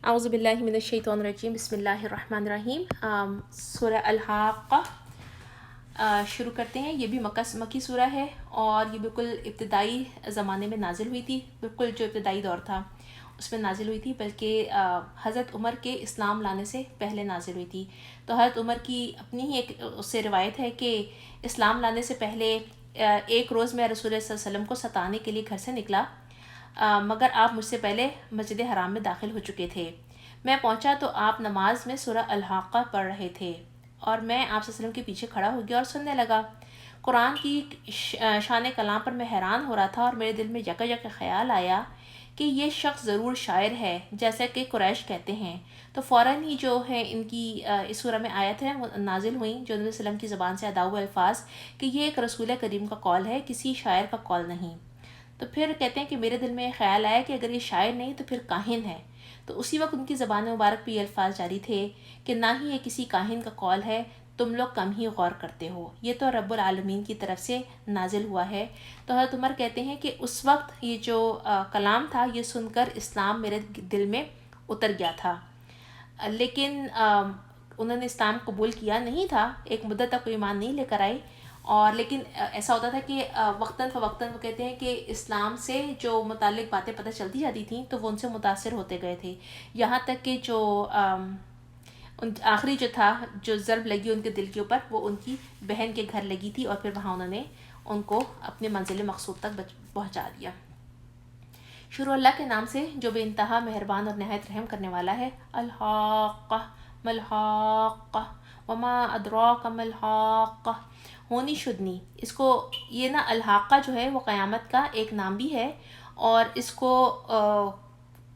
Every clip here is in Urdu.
اعوذ باللہ من الشیطان الرجیم بسم اللہ الرحمن الرحیم۔ سورہ الحاقہ شروع کرتے ہیں۔ یہ بھی مکی سورہ ہے اور یہ بالکل ابتدائی زمانے میں نازل ہوئی تھی، بالکل جو ابتدائی دور تھا اس میں نازل ہوئی تھی، بلکہ حضرت عمر کے اسلام لانے سے پہلے نازل ہوئی تھی۔ تو حضرت عمر کی اپنی ہی ایک اس سے روایت ہے کہ اسلام لانے سے پہلے ایک روز میں رسول اللہ صلی اللہ علیہ وسلم کو ستانے کے لیے گھر سے نکلا، مگر آپ مجھ سے پہلے مسجد حرام میں داخل ہو چکے تھے۔ میں پہنچا تو آپ نماز میں سورہ الحاقہ پڑھ رہے تھے اور میں آپ صلی اللہ علیہ وسلم کے پیچھے کھڑا ہو گیا اور سننے لگا۔ قرآن کی شان کلام پر میں حیران ہو رہا تھا اور میرے دل میں یکا خیال آیا کہ یہ شخص ضرور شاعر ہے جیسا کہ قریش کہتے ہیں۔ تو فوراً ہی جو ہے ان کی اس سورہ میں آیت ہے وہ نازل ہوئیں جو نبی صلی اللہ علیہ وسلم کی زبان سے ادا ہوئے الفاظ کہ یہ ایک رسول کریم کا قول ہے، کسی شاعر کا قول نہیں۔ تو پھر کہتے ہیں کہ میرے دل میں خیال آیا کہ اگر یہ شاعر نہیں تو پھر کاہن ہے۔ تو اسی وقت ان کی زبان مبارک پہ یہ الفاظ جاری تھے کہ نہ ہی یہ کسی کاہن کا قول ہے، تم لوگ کم ہی غور کرتے ہو، یہ تو رب العالمین کی طرف سے نازل ہوا ہے۔ تو حضرت عمر کہتے ہیں کہ اس وقت یہ جو کلام تھا یہ سن کر اسلام میرے دل میں اتر گیا تھا، لیکن انہوں نے اسلام قبول کیا نہیں تھا، ایک مدت تک کوئی ایمان نہیں لے کر آئے، اور لیکن ایسا ہوتا تھا کہ وقتاً فوقتاً وہ کہتے ہیں کہ اسلام سے جو متعلق باتیں پتہ چلتی جاتی تھیں تو وہ ان سے متاثر ہوتے گئے تھے، یہاں تک کہ جو آخری جو تھا جو ضرب لگی ان کے دل کے اوپر وہ ان کی بہن کے گھر لگی تھی، اور پھر وہاں انہوں نے ان کو اپنے منزل مقصود تک پہنچا دیا۔ شروع اللہ کے نام سے جو بے انتہا مہربان اور نہایت رحم کرنے والا ہے۔ الحاقہ ملحاقہ وما ادراک ملحاقہ، ہونی شدنی، اس کو یہ نا الحاقہ جو ہے وہ قیامت کا ایک نام بھی ہے، اور اس کو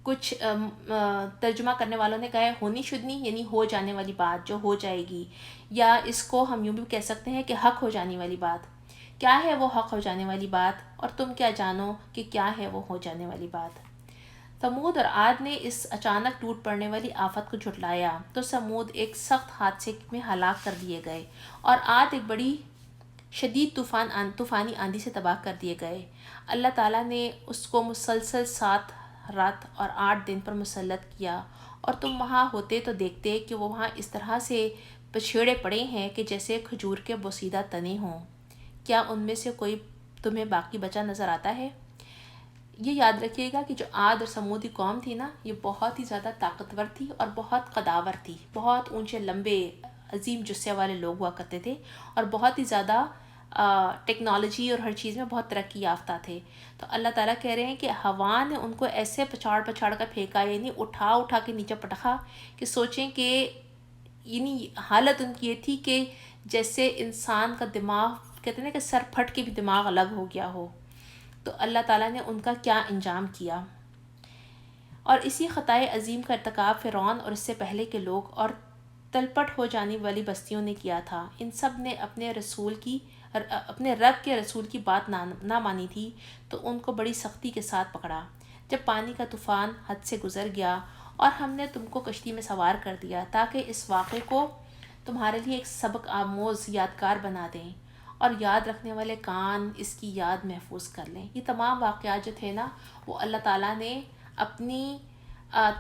کچھ ترجمہ کرنے والوں نے کہا ہے ہونی شدنی یعنی ہو جانے والی بات جو ہو جائے گی، یا اس کو ہم یوں بھی کہہ سکتے ہیں کہ حق ہو جانے والی بات۔ کیا ہے وہ حق ہو جانے والی بات، اور تم کیا جانو کہ کیا ہے وہ ہو جانے والی بات۔ سمود اور عاد نے اس اچانک ٹوٹ پڑنے والی آفت کو جھٹلایا تو سمود ایک سخت حادثے میں ہلاک کر دیے گئے، اور عاد ایک بڑی شدید طوفانی آندھی سے تباہ کر دیے گئے۔ اللہ تعالیٰ نے اس کو مسلسل 7 رات اور 8 دن پر مسلط کیا، اور تم وہاں ہوتے تو دیکھتے کہ وہ وہاں اس طرح سے پچھیڑے پڑے ہیں کہ جیسے کھجور کے بوسیدہ تنے ہوں۔ کیا ان میں سے کوئی تمہیں باقی بچا نظر آتا ہے؟ یہ یاد رکھیے گا کہ جو عاد اور سمودی قوم تھی نا، یہ بہت ہی زیادہ طاقتور تھی اور بہت قداور تھی، بہت اونچے لمبے عظیم جثے والے لوگ ہوا کرتے تھے، اور بہت ہی زیادہ ٹیکنالوجی اور ہر چیز میں بہت ترقی یافتہ تھے۔ تو اللہ تعالیٰ کہہ رہے ہیں کہ ہوا نے ان کو ایسے پچھاڑ کر پھینکا، یعنی اٹھا کے نیچے پٹخا، کہ سوچیں کہ یعنی حالت ان کی یہ تھی کہ جیسے انسان کا دماغ کہتے ہیں نا کہ سر پھٹ کے بھی دماغ الگ ہو گیا ہو۔ تو اللہ تعالیٰ نے ان کا کیا انجام کیا، اور اسی خطائے عظیم کا ارتکاب فرعون اور اس سے پہلے کے لوگ اور تلپٹ ہو جانے والی بستیوں نے کیا تھا۔ ان سب نے اپنے رب کے رسول کی بات نہ مانی تھی تو ان کو بڑی سختی کے ساتھ پکڑا۔ جب پانی کا طوفان حد سے گزر گیا اور ہم نے تم کو کشتی میں سوار کر دیا تاکہ اس واقعے کو تمہارے لیے ایک سبق آموز یادگار بنا دیں، اور یاد رکھنے والے کان اس کی یاد محفوظ کر لیں۔ یہ تمام واقعات جو تھے نا وہ اللہ تعالیٰ نے اپنی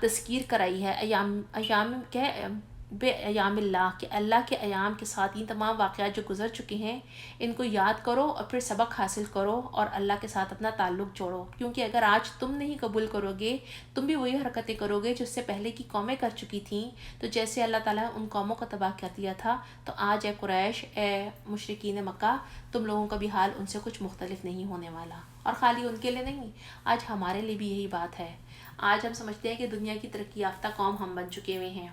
تذکیر کرائی ہے، بے ایام اللہ، کہ اللہ کے ایام کے ساتھ یہ تمام واقعات جو گزر چکے ہیں ان کو یاد کرو اور پھر سبق حاصل کرو اور اللہ کے ساتھ اپنا تعلق جوڑو، کیونکہ اگر آج تم نہیں قبول کرو گے، تم بھی وہی حرکتیں کرو گے جو اس سے پہلے کی قومیں کر چکی تھیں، تو جیسے اللہ تعالیٰ ان قوموں کا تباہ کر دیا تھا، تو آج اے قریش، اے مشرکین مکہ، تم لوگوں کا بھی حال ان سے کچھ مختلف نہیں ہونے والا۔ اور خالی ان کے لیے نہیں، آج ہمارے لیے بھی یہی بات ہے۔ آج ہم سمجھتے ہیں کہ دنیا کی ترقی یافتہ قوم ہم بن چکے ہوئے ہیں،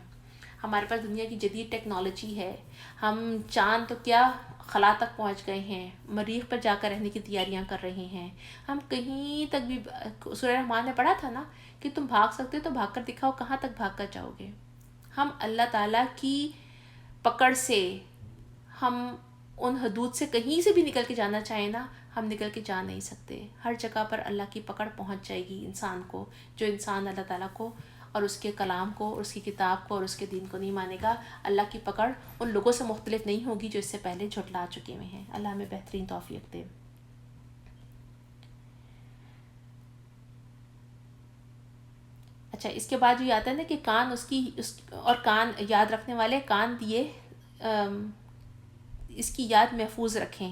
ہمارے پاس دنیا کی جدید ٹیکنالوجی ہے، ہم چاند تو کیا خلا تک پہنچ گئے ہیں، مریخ پر جا کر رہنے کی تیاریاں کر رہے ہیں، ہم کہیں تک بھی سورہ رحمان نے پڑھا تھا نا کہ تم بھاگ سکتے تو بھاگ کر دکھاؤ، کہاں تک بھاگ کر جاؤ گے۔ ہم اللہ تعالیٰ کی پکڑ سے، ہم ان حدود سے کہیں سے بھی نکل کے جانا چاہیں نا، ہم نکل کے جا نہیں سکتے۔ ہر جگہ پر اللہ کی پکڑ پہنچ جائے گی انسان کو، جو انسان اللہ تعالیٰ کو اور اس کے کلام کو اور اس کی کتاب کو اور اس کے دین کو نہیں مانے گا، اللہ کی پکڑ ان لوگوں سے مختلف نہیں ہوگی جو اس سے پہلے جھٹلا چکے ہوئے ہیں۔ اللہ ہمیں بہترین توفیق دے۔ اچھا، اس کے بعد جو آتا ہے نا کہ کان اور کان یاد رکھنے والے کان دیے اس کی یاد محفوظ رکھیں.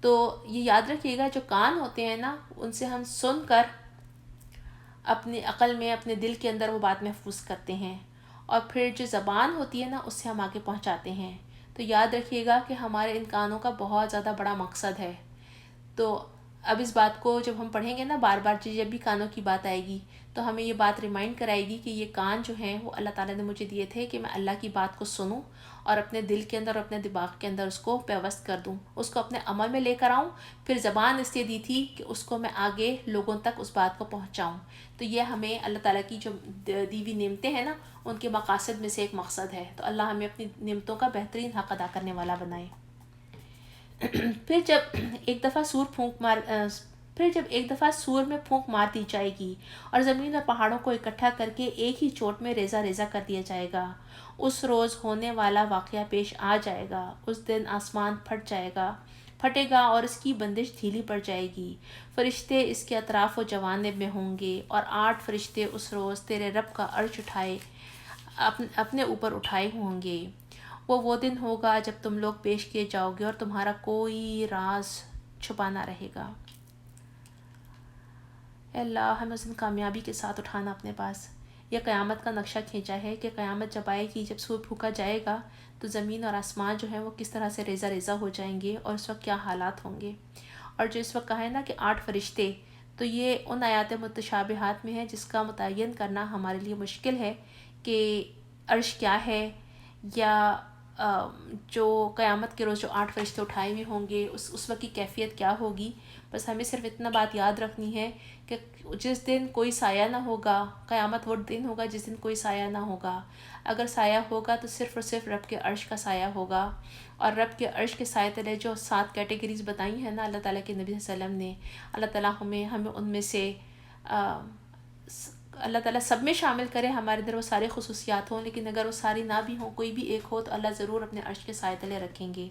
تو یہ یاد رکھیے گا جو کان ہوتے ہیں نا ان سے ہم سن کر اپنی عقل میں اپنے دل کے اندر وہ بات محفوظ کرتے ہیں، اور پھر جو زبان ہوتی ہے نا اس سے ہم آگے پہنچاتے ہیں. تو یاد رکھیے گا کہ ہمارے ان کانوں کا بہت زیادہ بڑا مقصد ہے. تو اب اس بات کو جب ہم پڑھیں گے نا بار بار، جب بھی کانوں کی بات آئے گی تو ہمیں یہ بات ریمائنڈ کرائے گی کہ یہ کان جو ہیں وہ اللہ تعالیٰ نے مجھے دیے تھے کہ میں اللہ کی بات کو سنوں اور اپنے دل کے اندر اور اپنے دماغ کے اندر اس کو پیوست کر دوں، اس کو اپنے عمل میں لے کر آؤں. پھر زبان اس لیے دی تھی کہ اس کو میں آگے لوگوں تک اس بات کو پہنچاؤں. تو یہ ہمیں اللہ تعالیٰ کی جو دی ہوئی نعمتیں ہیں نا ان کے مقاصد میں سے ایک مقصد ہے. تو اللہ ہمیں اپنی نعمتوں کا بہترین حق ادا کرنے والا بنائے. پھر جب ایک دفعہ سور میں پھونک مار دی جائے گی اور زمین اور پہاڑوں کو اکٹھا کر کے ایک ہی چوٹ میں ریزہ ریزہ کر دیا جائے گا. اس روز ہونے والا واقعہ پیش آ جائے گا. اس دن آسمان پھٹے گا اور اس کی بندش ڈھیلی پڑ جائے گی. فرشتے اس کے اطراف و جوانب میں ہوں گے اور 8 فرشتے اس روز تیرے رب کا عرش اپنے اوپر اٹھائے ہوں گے. وہ دن ہوگا جب تم لوگ پیش کیے جاؤ گے اور تمہارا کوئی راز چھپا نہ رہے گا. اے اللہ ہمیں اس دن کامیابی کے ساتھ اٹھانا اپنے پاس. یہ قیامت کا نقشہ کھینچا ہے کہ قیامت جب آئے گی، جب سور پھونکا جائے گا تو زمین اور آسمان جو ہیں وہ کس طرح سے ریزہ ریزہ ہو جائیں گے اور اس وقت کیا حالات ہوں گے. اور جو اس وقت کہا ہے نا کہ 8 فرشتے، تو یہ ان آیات متشابہات میں ہے جس کا متعین کرنا ہمارے لیے مشکل ہے کہ عرش کیا ہے، یا جو قیامت کے روز جو 8 فرشتے اٹھائے ہوئے ہوں گے اس وقت کی کیفیت کیا ہوگی. بس ہمیں صرف اتنا بات یاد رکھنی ہے کہ جس دن کوئی سایہ نہ ہوگا، قیامت وہ دن ہوگا جس دن کوئی سایہ نہ ہوگا. اگر سایہ ہوگا تو صرف اور صرف رب کے عرش کا سایہ ہوگا. اور رب کے عرش کے سائے تلے جو 7 کیٹیگریز بتائی ہیں نا اللہ تعالیٰ کے نبی صلی اللہ علیہ وسلم نے، اللہ تعالیٰ ہمیں ان میں سے اللہ تعالیٰ سب میں شامل کرے. ہمارے اندر وہ سارے خصوصیات ہوں، لیکن اگر وہ ساری نہ بھی ہوں، کوئی بھی ایک ہو، تو اللہ ضرور اپنے عرش کے سائے تلے رکھیں گے.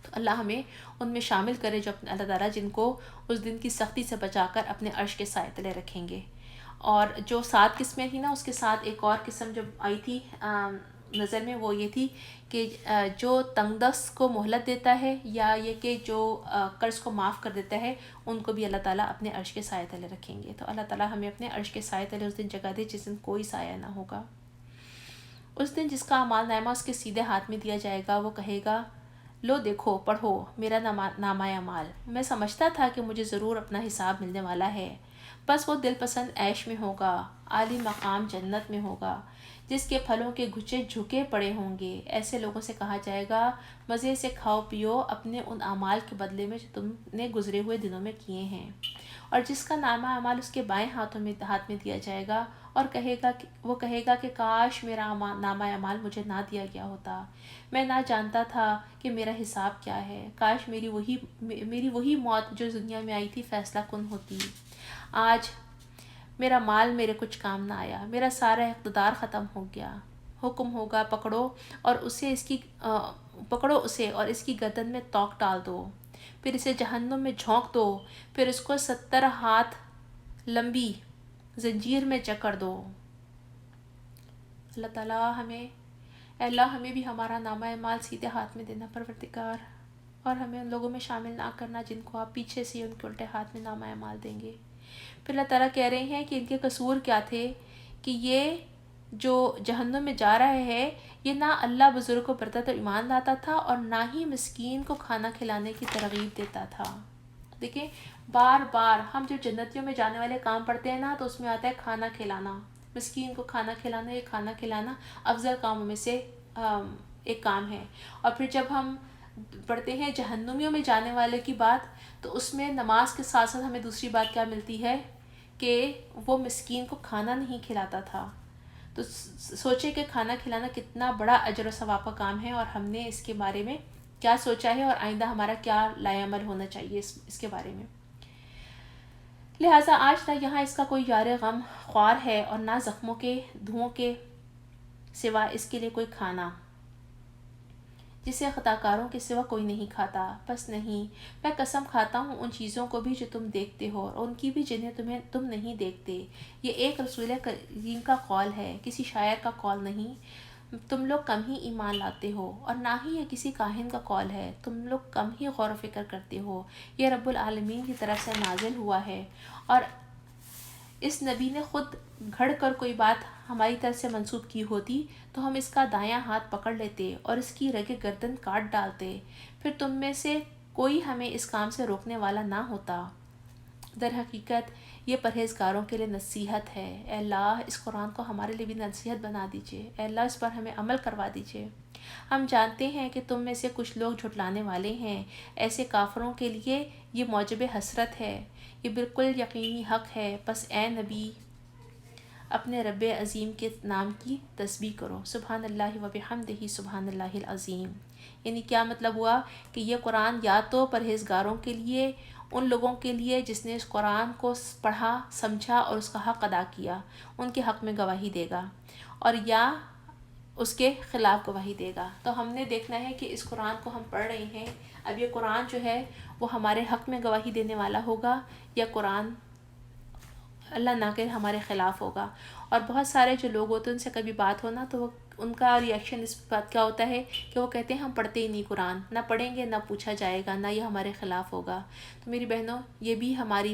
تو اللہ ہمیں ان میں شامل کرے جو اللہ تعالیٰ جن کو اس دن کی سختی سے بچا کر اپنے عرش کے سائے تلے رکھیں گے. اور جو 7 قسمیں تھیں نا اس کے ساتھ ایک اور قسم جب آئی تھی نظر میں، وہ یہ تھی کہ جو تنگ دست کو مہلت دیتا ہے، یا یہ کہ جو قرض کو معاف کر دیتا ہے، ان کو بھی اللہ تعالیٰ اپنے عرش کے سائے تلے رکھیں گے. تو اللہ تعالیٰ ہمیں اپنے عرش کے سائے تلے اس دن جگہ دے جس دن کوئی سایہ نہ ہوگا. اس دن جس کا اعمال نامہ اس کے سیدھے ہاتھ میں دیا جائے گا وہ کہے گا، لو دیکھو پڑھو میرا نامہ اعمال. میں سمجھتا تھا کہ مجھے ضرور اپنا حساب ملنے والا ہے. بس وہ دل پسند عیش میں ہوگا، عالی مقام جنت میں ہوگا جس کے پھلوں کے گچھے جھکے پڑے ہوں گے. ایسے لوگوں سے کہا جائے گا مزے سے کھاؤ پیو اپنے ان اعمال کے بدلے میں جو تم نے گزرے ہوئے دنوں میں کیے ہیں. اور جس کا نامہ اعمال اس کے بائیں ہاتھ میں دیا جائے گا اور وہ کہے گا کہ کاش میرا نامہ اعمال مجھے نہ دیا گیا ہوتا. میں نہ جانتا تھا کہ میرا حساب کیا ہے. کاش میری وہی موت جو دنیا میں آئی تھی فیصلہ کن ہوتی. آج میرا مال میرے کچھ کام نہ آیا، میرا سارا اقتدار ختم ہو گیا. حکم ہوگا پکڑو اسے اور اس کی گردن میں توق ڈال دو، پھر اسے جہنم میں جھونک دو، پھر اس کو 70 ہاتھ لمبی زنجیر میں جکڑ دو. اللہ ہمیں بھی ہمارا نامہ اعمال سیدھے ہاتھ میں دینا پروردگار، اور ہمیں ان لوگوں میں شامل نہ کرنا جن کو آپ پیچھے سے ان کے الٹے ہاتھ میں نامہ اعمال دیں گے. پھر اللہ تعالیٰ کہہ رہے ہیں کہ ان کے قصور کیا تھے کہ یہ جو جہنم میں جا رہے ہیں یہ نہ اللہ بزرگ کو پڑھتا تو ایمان لاتا تھا اور نہ ہی مسکین کو کھانا کھلانے کی ترغیب دیتا تھا. دیکھیں بار بار ہم جو جنتیوں میں جانے والے کام پڑھتے ہیں نا تو اس میں آتا ہے کھانا کھلانا، مسکین کو کھانا کھلانا. یہ کھانا کھلانا افضل کاموں میں سے ایک کام ہے. اور پھر جب ہم پڑھتے ہیں جہنمیوں میں جانے والے کی بات تو اس میں نماز کے ساتھ ساتھ ہمیں دوسری بات کیا ملتی ہے کہ وہ مسکین کو کھانا نہیں کھلاتا تھا. تو سوچے کہ کھانا کھلانا کتنا بڑا اجر و ثواب کا کام ہے، اور ہم نے اس کے بارے میں کیا سوچا ہے اور آئندہ ہمارا کیا لائے عمل ہونا چاہیے اس کے بارے میں. لہٰذا آج نہ یہاں اس کا کوئی یار غم خوار ہے اور نہ زخموں کے دھوؤں کے سوا اس کے لیے کوئی کھانا. جسے خطاکاروں کے سوا کوئی نہیں کھاتا. بس نہیں، میں قسم کھاتا ہوں ان چیزوں کو بھی جو تم دیکھتے ہو اور ان کی بھی جنہیں تم نہیں دیکھتے. یہ ایک رسول کریم کا قول ہے، کسی شاعر کا قول نہیں. تم لوگ کم ہی ایمان لاتے ہو، اور نہ ہی یہ کسی کاہن کا قول ہے. تم لوگ کم ہی غور و فکر کرتے ہو. یہ رب العالمین کی طرف سے نازل ہوا ہے، اور اس نبی نے خود گھڑ کر کوئی بات ہماری طرف سے منسوب کی ہوتی تو ہم اس کا دایاں ہاتھ پکڑ لیتے اور اس کی رگ گردن کاٹ ڈالتے. پھر تم میں سے کوئی ہمیں اس کام سے روکنے والا نہ ہوتا. در حقیقت یہ پرہیزگاروں کے لیے نصیحت ہے. اے اللہ اس قرآن کو ہمارے لیے بھی نصیحت بنا دیجیے. اے اللہ اس پر ہمیں عمل کروا دیجیے. ہم جانتے ہیں کہ تم میں سے کچھ لوگ جھٹلانے والے ہیں. ایسے کافروں کے لیے یہ موجب حسرت ہے. یہ بالکل یقینی حق ہے. پس اے نبی اپنے رب عظیم کے نام کی تسبیح کرو. سبحان اللہ و بحمدہ سبحان اللہ العظیم. یعنی کیا مطلب ہوا کہ یہ قرآن یا تو پرہیزگاروں کے لیے، ان لوگوں کے لیے جس نے اس قرآن کو پڑھا، سمجھا اور اس کا حق ادا کیا، ان کے حق میں گواہی دے گا، اور یا اس کے خلاف گواہی دے گا. تو ہم نے دیکھنا ہے کہ اس قرآن کو ہم پڑھ رہے ہیں. اب یہ قرآن جو ہے وہ ہمارے حق میں گواہی دینے والا ہوگا، یا قرآن اللہ نہ کرے ہمارے خلاف ہوگا. اور بہت سارے جو لوگ ہوتے ہیں ان سے کبھی بات ہونا تو وہ ان کا ریئیکشن اس بات کیا ہوتا ہے کہ وہ کہتے ہیں ہم پڑھتے ہی نہیں قرآن، نہ پڑھیں گے نہ پوچھا جائے گا، نہ یہ ہمارے خلاف ہوگا. تو میری بہنوں یہ بھی ہماری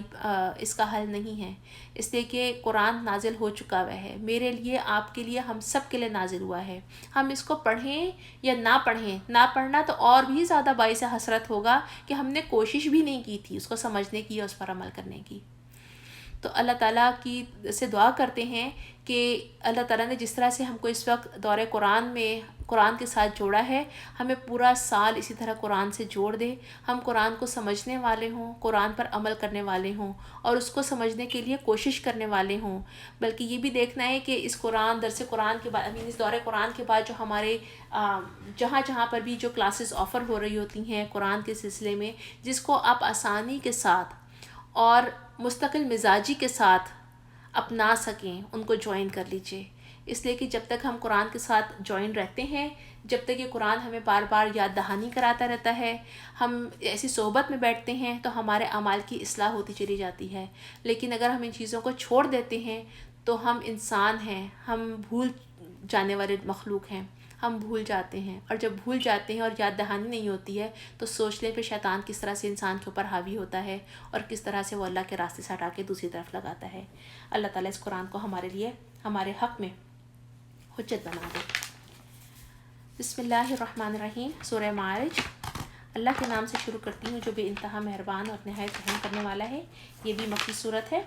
اس کا حل نہیں ہے، اس لیے کہ قرآن نازل ہو چکا ہوا ہے. میرے لیے، آپ کے لیے، ہم سب کے لیے نازل ہوا ہے. ہم اس کو پڑھیں یا نہ پڑھیں، نہ پڑھنا تو اور بھی زیادہ باعث حسرت ہوگا کہ ہم نے کوشش بھی نہیں کی تھی اس کو سمجھنے کی اور اس پر عمل کرنے کی. تو اللہ تعالیٰ کی سے دعا کرتے ہیں کہ اللہ تعالیٰ نے جس طرح سے ہم کو اس وقت دور قرآن میں قرآن کے ساتھ جوڑا ہے، ہمیں پورا سال اسی طرح قرآن سے جوڑ دے. ہم قرآن کو سمجھنے والے ہوں، قرآن پر عمل کرنے والے ہوں، اور اس کو سمجھنے کے لیے کوشش کرنے والے ہوں. بلکہ یہ بھی دیکھنا ہے کہ اس قرآن درس قرآن کے بعد، اس دور قرآن کے بعد جو ہمارے جہاں جہاں پر بھی جو کلاسز آفر ہو رہی ہوتی ہیں قرآن کے سلسلے میں، جس کو آپ آسانی کے ساتھ اور مستقل مزاجی کے ساتھ اپنا سکیں، ان کو جوائن کر لیجئے. اس لیے کہ جب تک ہم قرآن کے ساتھ جوائن رہتے ہیں، جب تک یہ قرآن ہمیں بار بار یاد دہانی کراتا رہتا ہے، ہم ایسی صحبت میں بیٹھتے ہیں تو ہمارے اعمال کی اصلاح ہوتی چلی جاتی ہے. لیکن اگر ہم ان چیزوں کو چھوڑ دیتے ہیں تو ہم انسان ہیں، ہم بھول جانے والے مخلوق ہیں، ہم بھول جاتے ہیں. اور جب بھول جاتے ہیں اور یاد دہانی نہیں ہوتی ہے تو سوچ لیں پھر شیطان کس طرح سے انسان کے اوپر حاوی ہوتا ہے اور کس طرح سے وہ اللہ کے راستے سے ہٹا کے دوسری طرف لگاتا ہے. اللہ تعالیٰ اس قرآن کو ہمارے لیے، ہمارے حق میں حجت بنا دے. بسم اللہ الرحمن الرحیم. سورہ معارج. اللہ کے نام سے شروع کرتی ہوں جو بے انتہا مہربان اور نہایت رحم کرنے والا ہے. یہ بھی مکی صورت ہے.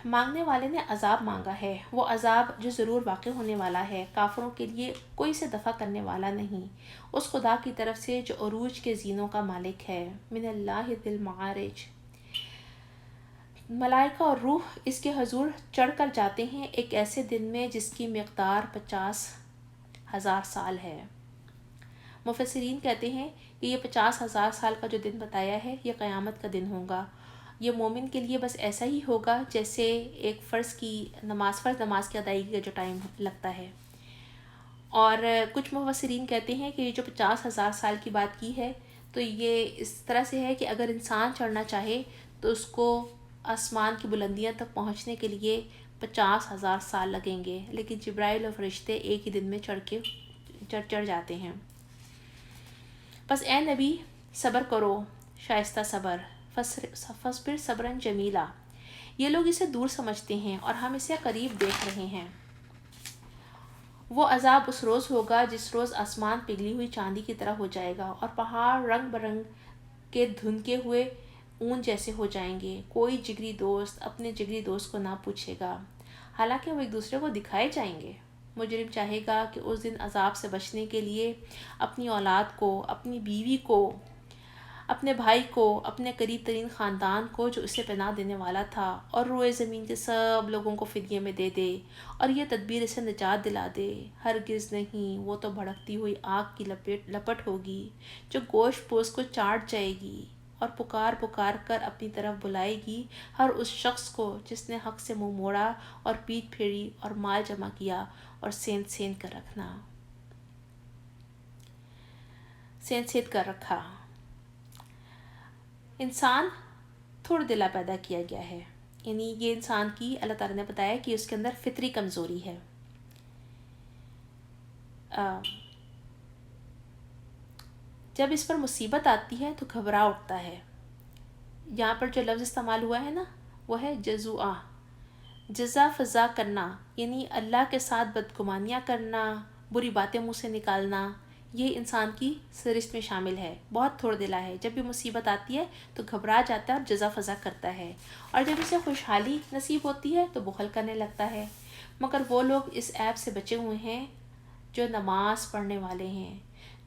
مانگنے والے نے عذاب مانگا ہے، وہ عذاب جو ضرور واقع ہونے والا ہے. کافروں کے لیے کوئی سے دفع کرنے والا نہیں، اس خدا کی طرف سے جو عروج کے زینوں کا مالک ہے. من اللہ ذی المعارج. ملائکہ اور روح اس کے حضور چڑھ کر جاتے ہیں ایک ایسے دن میں جس کی مقدار 50,000 سال ہے. مفسرین کہتے ہیں کہ یہ 50,000 سال کا جو دن بتایا ہے یہ قیامت کا دن ہوگا. یہ مومن کے لیے بس ایسا ہی ہوگا جیسے ایک فرض نماز کی ادائیگی کا جو ٹائم لگتا ہے. اور کچھ مفسرین کہتے ہیں کہ یہ جو 50,000 سال کی بات کی ہے تو یہ اس طرح سے ہے کہ اگر انسان چڑھنا چاہے تو اس کو آسمان کی بلندیاں تک پہنچنے کے لیے 50,000 سال لگیں گے، لیکن جبرائیل اور فرشتے ایک ہی دن میں چڑھ جاتے ہیں. بس اے نبی صبر کرو، شائستہ صبر. فصبر صبرا جمیلا. یہ لوگ اسے دور سمجھتے ہیں اور ہم اسے قریب دیکھ رہے ہیں. وہ عذاب اس روز ہوگا جس روز آسمان پگھلی ہوئی چاندی کی طرح ہو جائے گا اور پہاڑ رنگ برنگ کے دھنکے ہوئے اون جیسے ہو جائیں گے. کوئی جگری دوست اپنے جگری دوست کو نہ پوچھے گا، حالانکہ وہ ایک دوسرے کو دکھائے جائیں گے. مجرم چاہے گا کہ اس دن عذاب سے بچنے کے لیے اپنی اولاد کو، اپنی بیوی کو، اپنے بھائی کو، اپنے قریب ترین خاندان کو جو اسے پناہ دینے والا تھا، اور روئے زمین کے سب لوگوں کو فدیے میں دے دے اور یہ تدبیر اسے نجات دلا دے. ہرگز نہیں، وہ تو بھڑکتی ہوئی آگ کی لپٹ ہوگی جو گوشت پوست کو چاٹ جائے گی اور پکار کر اپنی طرف بلائے گی ہر اس شخص کو جس نے حق سے منہ موڑا اور پیٹھ پھیری اور مال جمع کیا اور سین کر رکھنا. سینسیت کر رکھا. انسان تھوڑا دلا پیدا کیا گیا ہے، یعنی یہ انسان کی اللہ تعالیٰ نے بتایا کہ اس کے اندر فطری کمزوری ہے. جب اس پر مصیبت آتی ہے تو گھبرا اٹھتا ہے. یہاں پر جو لفظ استعمال ہوا ہے نا وہ ہے جزوعہ. جزا فضا کرنا یعنی اللہ کے ساتھ بدگمانیاں کرنا، بری باتیں منہ سے نکالنا، یہ انسان کی سرشت میں شامل ہے. بہت تھوڑ دلا ہے، جب بھی مصیبت آتی ہے تو گھبرا جاتا ہے اور جزا فضا کرتا ہے، اور جب اسے خوشحالی نصیب ہوتی ہے تو بخل کرنے لگتا ہے. مگر وہ لوگ اس عیب سے بچے ہوئے ہیں جو نماز پڑھنے والے ہیں،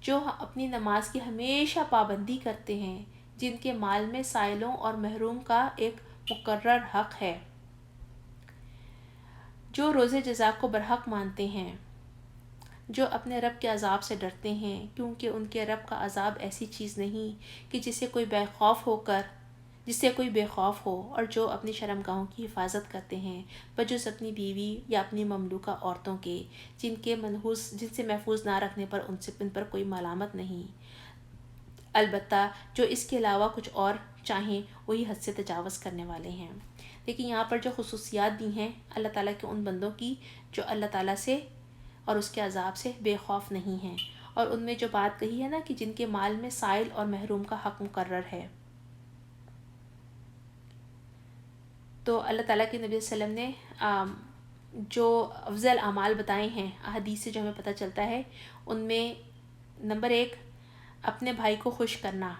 جو اپنی نماز کی ہمیشہ پابندی کرتے ہیں، جن کے مال میں سائلوں اور محروم کا ایک مقرر حق ہے، جو روز جزا کو برحق مانتے ہیں، جو اپنے رب کے عذاب سے ڈرتے ہیں، کیونکہ ان کے رب کا عذاب ایسی چیز نہیں کہ جس سے کوئی بے خوف ہو، اور جو اپنی شرمگاہوں کی حفاظت کرتے ہیں بجز اپنی بیوی یا اپنی مملوکہ عورتوں کے، جن سے محفوظ نہ رکھنے پر ان پر کوئی ملامت نہیں، البتہ جو اس کے علاوہ کچھ اور چاہیں وہی حد سے تجاوز کرنے والے ہیں. لیکن یہاں پر جو خصوصیات دی ہیں اللہ تعالیٰ کے ان بندوں کی جو اللہ تعالیٰ سے اور اس کے عذاب سے بے خوف نہیں ہیں، اور ان میں جو بات کہی ہے نا کہ جن کے مال میں سائل اور محروم کا حق مقرر ہے، تو اللہ تعالیٰ کے نبی صلی اللہ علیہ وسلم نے جو افضل اعمال بتائے ہیں احادیث سے جو ہمیں پتہ چلتا ہے، ان میں نمبر 1 اپنے بھائی کو خوش کرنا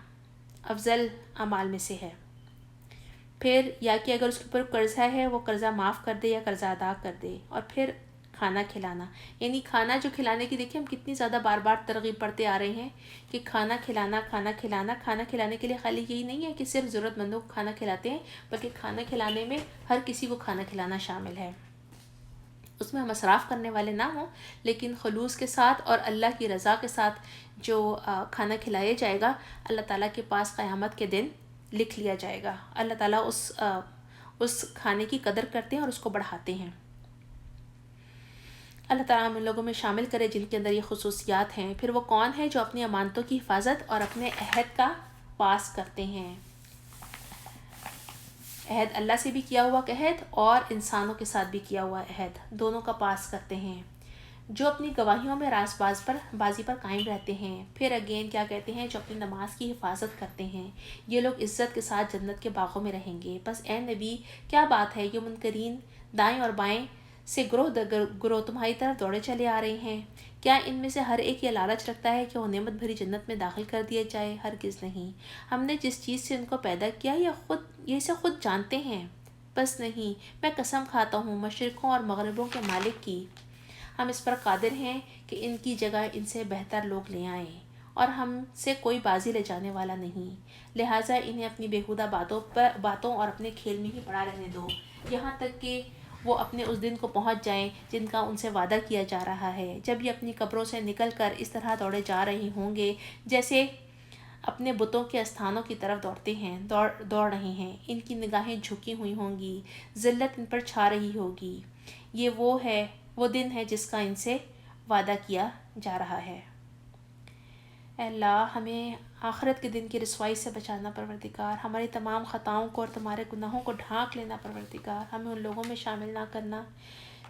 افضل اعمال میں سے ہے. پھر یا کہ اگر اس کے اوپر قرضہ ہے وہ قرضہ معاف کر دے یا قرضہ ادا کر دے. اور پھر کھانا کھلانا، یعنی کھانا جو کھلانے کی دیکھیں ہم کتنی زیادہ بار بار ترغیب پڑھتے آ رہے ہیں کہ کھانا کھلانا. کھانا کھلانے کے لیے خالی یہی نہیں ہے کہ صرف ضرورت مندوں کو کھانا کھلاتے ہیں، بلکہ کھانا کھلانے میں ہر کسی کو کھانا کھلانا شامل ہے. اس میں ہم اسراف کرنے والے نہ ہوں، لیکن خلوص کے ساتھ اور اللہ کی رضا کے ساتھ جو کھانا کھلایا جائے گا اللہ تعالیٰ کے پاس قیامت کے دن لکھ لیا جائے گا. اللہ تعالیٰ اس کھانے کی قدر کرتے ہیں اور اس کو بڑھاتے ہیں. اللہ تعالیٰ ہم ان لوگوں میں شامل کرے جن کے اندر یہ خصوصیات ہیں. پھر وہ کون ہے جو اپنی امانتوں کی حفاظت اور اپنے عہد کا پاس کرتے ہیں. عہد اللہ سے بھی کیا ہوا عہد اور انسانوں کے ساتھ بھی کیا ہوا عہد، دونوں کا پاس کرتے ہیں. جو اپنی گواہیوں میں راست بازی پر قائم رہتے ہیں. پھر اگین کیا کہتے ہیں، جو اپنی نماز کی حفاظت کرتے ہیں، یہ لوگ عزت کے ساتھ جنت کے باغوں میں رہیں گے. بس اے نبی کیا بات ہے، یہ منکرین دائیں اور بائیں سے گروہ تمہاری طرف دوڑے چلے آ رہے ہیں. کیا ان میں سے ہر ایک یہ لالچ رکھتا ہے کہ وہ نعمت بھری جنت میں داخل کر دیا جائے؟ ہرگز نہیں. ہم نے جس چیز سے ان کو پیدا کیا یہ اسے خود جانتے ہیں. بس نہیں، میں قسم کھاتا ہوں مشرقوں اور مغربوں کے مالک کی، ہم اس پر قادر ہیں کہ ان کی جگہ ان سے بہتر لوگ لے آئیں، اور ہم سے کوئی بازی لے جانے والا نہیں. لہٰذا انہیں اپنی بیہودہ باتوں اور اپنے کھیل میں ہی پڑا رہنے دو، یہاں تک کہ وہ اپنے اس دن کو پہنچ جائیں جن کا ان سے وعدہ کیا جا رہا ہے، جب یہ اپنی قبروں سے نکل کر اس طرح دوڑے جا رہے ہوں گے جیسے اپنے بتوں کے استھانوں کی طرف دوڑ رہے ہیں. ان کی نگاہیں جھکی ہوئی ہوں گی، ذلت ان پر چھا رہی ہوگی. یہ وہ دن ہے جس کا ان سے وعدہ کیا جا رہا ہے. اے اللہ ہمیں آخرت کے دن کی رسوائی سے بچانا پروردگار، ہماری تمام خطاؤں کو اور تمہارے گناہوں کو ڈھانک لینا پروردگار. ہمیں ان لوگوں میں شامل نہ کرنا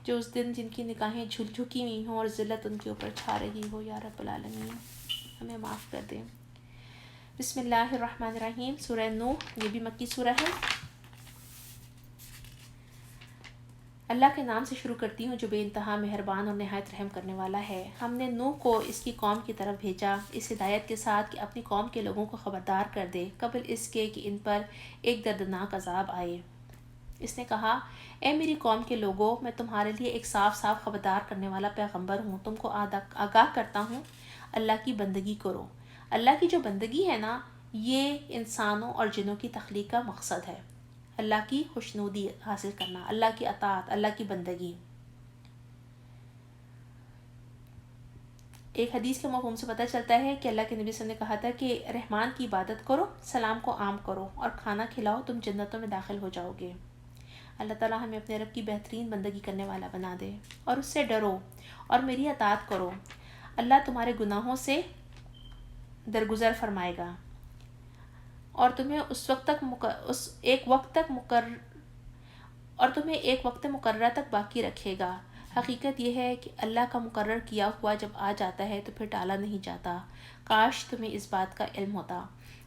جو اس دن جن کی نگاہیں جھکی ہوئی ہوں اور ذلت ان کے اوپر چھا رہی ہو. یا رب العالمین ہمیں معاف کر دیں. بسم اللہ الرحمن الرحیم. سورہ نوح یہ بھی مکی سورہ ہے. اللہ کے نام سے شروع کرتی ہوں جو بے انتہا مہربان اور نہایت رحم کرنے والا ہے. ہم نے نوح کو اس کی قوم کی طرف بھیجا اس ہدایت کے ساتھ کہ اپنی قوم کے لوگوں کو خبردار کر دے قبل اس کے کہ ان پر ایک دردناک عذاب آئے. اس نے کہا، اے میری قوم کے لوگوں، میں تمہارے لیے ایک صاف خبردار کرنے والا پیغمبر ہوں. تم کو آگاہ کرتا ہوں اللہ کی بندگی کرو. اللہ کی جو بندگی ہے نا، یہ انسانوں اور جنوں کی تخلیق کا مقصد ہے. اللہ کی خوشنودی حاصل کرنا، اللہ کی اطاعت، اللہ کی بندگی. ایک حدیث کے مفہوم سے پتہ چلتا ہے کہ اللہ کے نبی صلی اللہ علیہ وسلم نے کہا تھا کہ رحمان کی عبادت کرو، سلام کو عام کرو اور کھانا کھلاؤ، تم جنتوں میں داخل ہو جاؤ گے. اللہ تعالیٰ ہمیں اپنے رب کی بہترین بندگی کرنے والا بنا دے اور اس سے ڈرو اور میری اطاعت کرو. اللہ تمہارے گناہوں سے درگزر فرمائے گا اور تمہیں ایک وقت مقررہ تک باقی رکھے گا۔ حقیقت یہ ہے کہ اللہ کا مقرر کیا ہوا جب آ جاتا ہے تو پھر ٹالا نہیں جاتا۔ کاش تمہیں اس بات کا علم ہوتا۔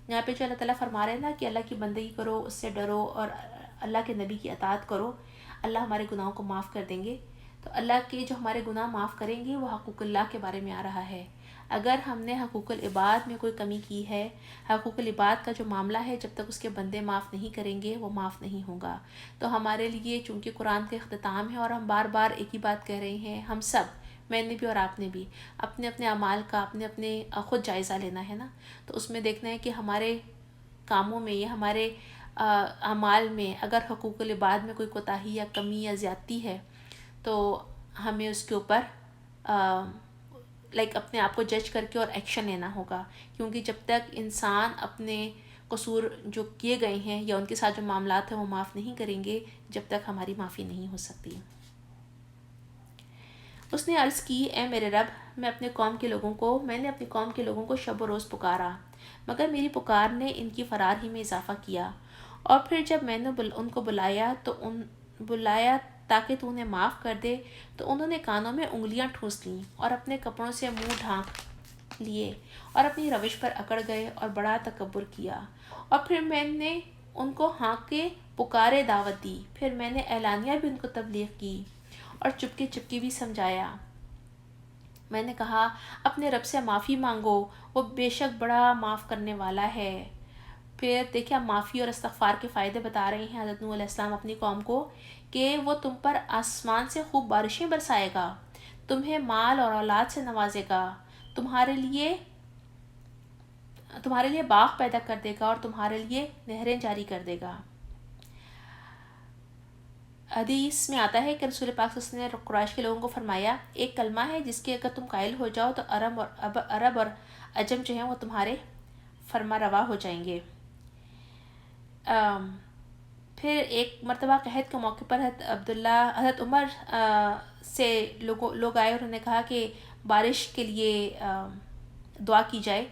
یہاں پہ جو اللہ تعالیٰ فرما رہے ہیں نا کہ اللہ کی بندگی کرو، اس سے ڈرو اور اللہ کے نبی کی اطاعت کرو، اللہ ہمارے گناہوں کو معاف کر دیں گے۔ تو اللہ کے جو ہمارے گناہ معاف کریں گے وہ حقوق اللہ کے بارے میں آ رہا ہے۔ اگر ہم نے حقوق العباد میں کوئی کمی کی ہے، حقوق العباد کا جو معاملہ ہے جب تک اس کے بندے معاف نہیں کریں گے وہ معاف نہیں ہوگا۔ تو ہمارے لیے چونکہ قرآن کا اختتام ہے اور ہم بار بار ایک ہی بات کہہ رہے ہیں، ہم سب، میں نے بھی اور آپ نے بھی، اپنے اپنے اعمال کا اپنے خود جائزہ لینا ہے نا۔ تو اس میں دیکھنا ہے کہ ہمارے کاموں میں یا ہمارے اعمال میں اگر حقوق العباد میں کوئی کوتاہی یا کمی یا زیادتی ہے تو ہمیں اس کے اوپر اپنے آپ کو جج کر کے اور ایکشن لینا ہوگا، کیونکہ جب تک انسان اپنے قصور جو کیے گئے ہیں یا ان کے ساتھ جو معاملات ہیں وہ معاف نہیں کریں گے، جب تک ہماری معافی نہیں ہو سکتی۔ اس نے عرض کی، اے میرے رب، میں نے اپنی قوم کے لوگوں کو شب و روز پکارا، مگر میری پکار نے ان کی فرار ہی میں اضافہ کیا، اور پھر جب میں نے ان کو بلایا تاکہ تو انہیں معاف کر دے تو انہوں نے کانوں میں انگلیاں ٹھونس لیں اور اپنے کپڑوں سے منہ ڈھانک لیے اور اپنی روش پر اکڑ گئے اور بڑا تکبر کیا۔ اور پھر میں نے ان کو ہانک کے پکارے دعوت دی، پھر میں نے اعلانیہ بھی ان کو تبلیغ کی اور چپکے بھی سمجھایا۔ میں نے کہا، اپنے رب سے معافی مانگو، وہ بے شک بڑا معاف کرنے والا ہے۔ پھر دیکھیں آپ معافی اور استغفار کے فائدے بتا رہے ہیں حضرت نوح علیہ السلام اپنی قوم کو، کہ وہ تم پر آسمان سے خوب بارشیں برسائے گا، تمہیں مال اور اولاد سے نوازے گا، تمہارے لیے باغ پیدا کر دے گا اور تمہارے لیے نہریں جاری کر دے گا۔ حدیث میں آتا ہے کہ رسول پاک صلی اللہ علیہ وسلم نے قریش کے لوگوں کو فرمایا، ایک کلمہ ہے جس کے اگر تم قائل ہو جاؤ تو عرب اور عجم جو ہیں وہ تمہارے فرما روا ہو جائیں گے۔ پھر ایک مرتبہ قحط کے موقع پر حضرت عمر سے لوگ آئے اور انہوں نے کہا کہ بارش کے لیے دعا کی جائے،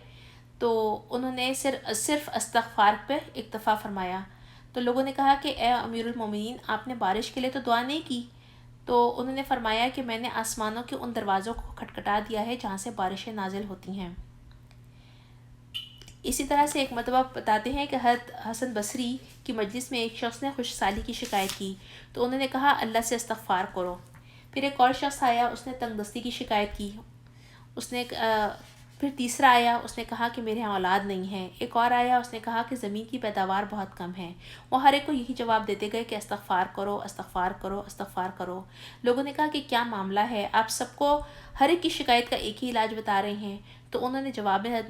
تو انہوں نے صرف استغفار پہ اکتفا فرمایا۔ تو لوگوں نے کہا کہ اے امیر المومنین، آپ نے بارش کے لیے تو دعا نہیں کی؟ تو انہوں نے فرمایا کہ میں نے آسمانوں کے ان دروازوں کو کھٹکھٹا دیا ہے جہاں سے بارشیں نازل ہوتی ہیں۔ اسی طرح سے ایک مرتبہ بتاتے ہیں کہ حضرت حسن بصری کی مجلس میں ایک شخص نے خوش سالی کی شکایت کی تو انہوں نے کہا، اللہ سے استغفار کرو۔ پھر ایک اور شخص آیا، اس نے تنگ دستی کی شکایت کی، پھر تیسرا آیا، اس نے کہا کہ میرے یہاں اولاد نہیں ہے۔ ایک اور آیا، اس نے کہا کہ زمین کی پیداوار بہت کم ہے۔ وہ ہر ایک کو یہی جواب دیتے گئے کہ استغفار کرو، استغفار کرو، استغفار کرو۔ لوگوں نے کہا کہ کیا معاملہ ہے، آپ سب کو ہر ایک کی شکایت کا ایک ہی علاج بتا رہے ہیں؟ تو انہوں نے جواب میں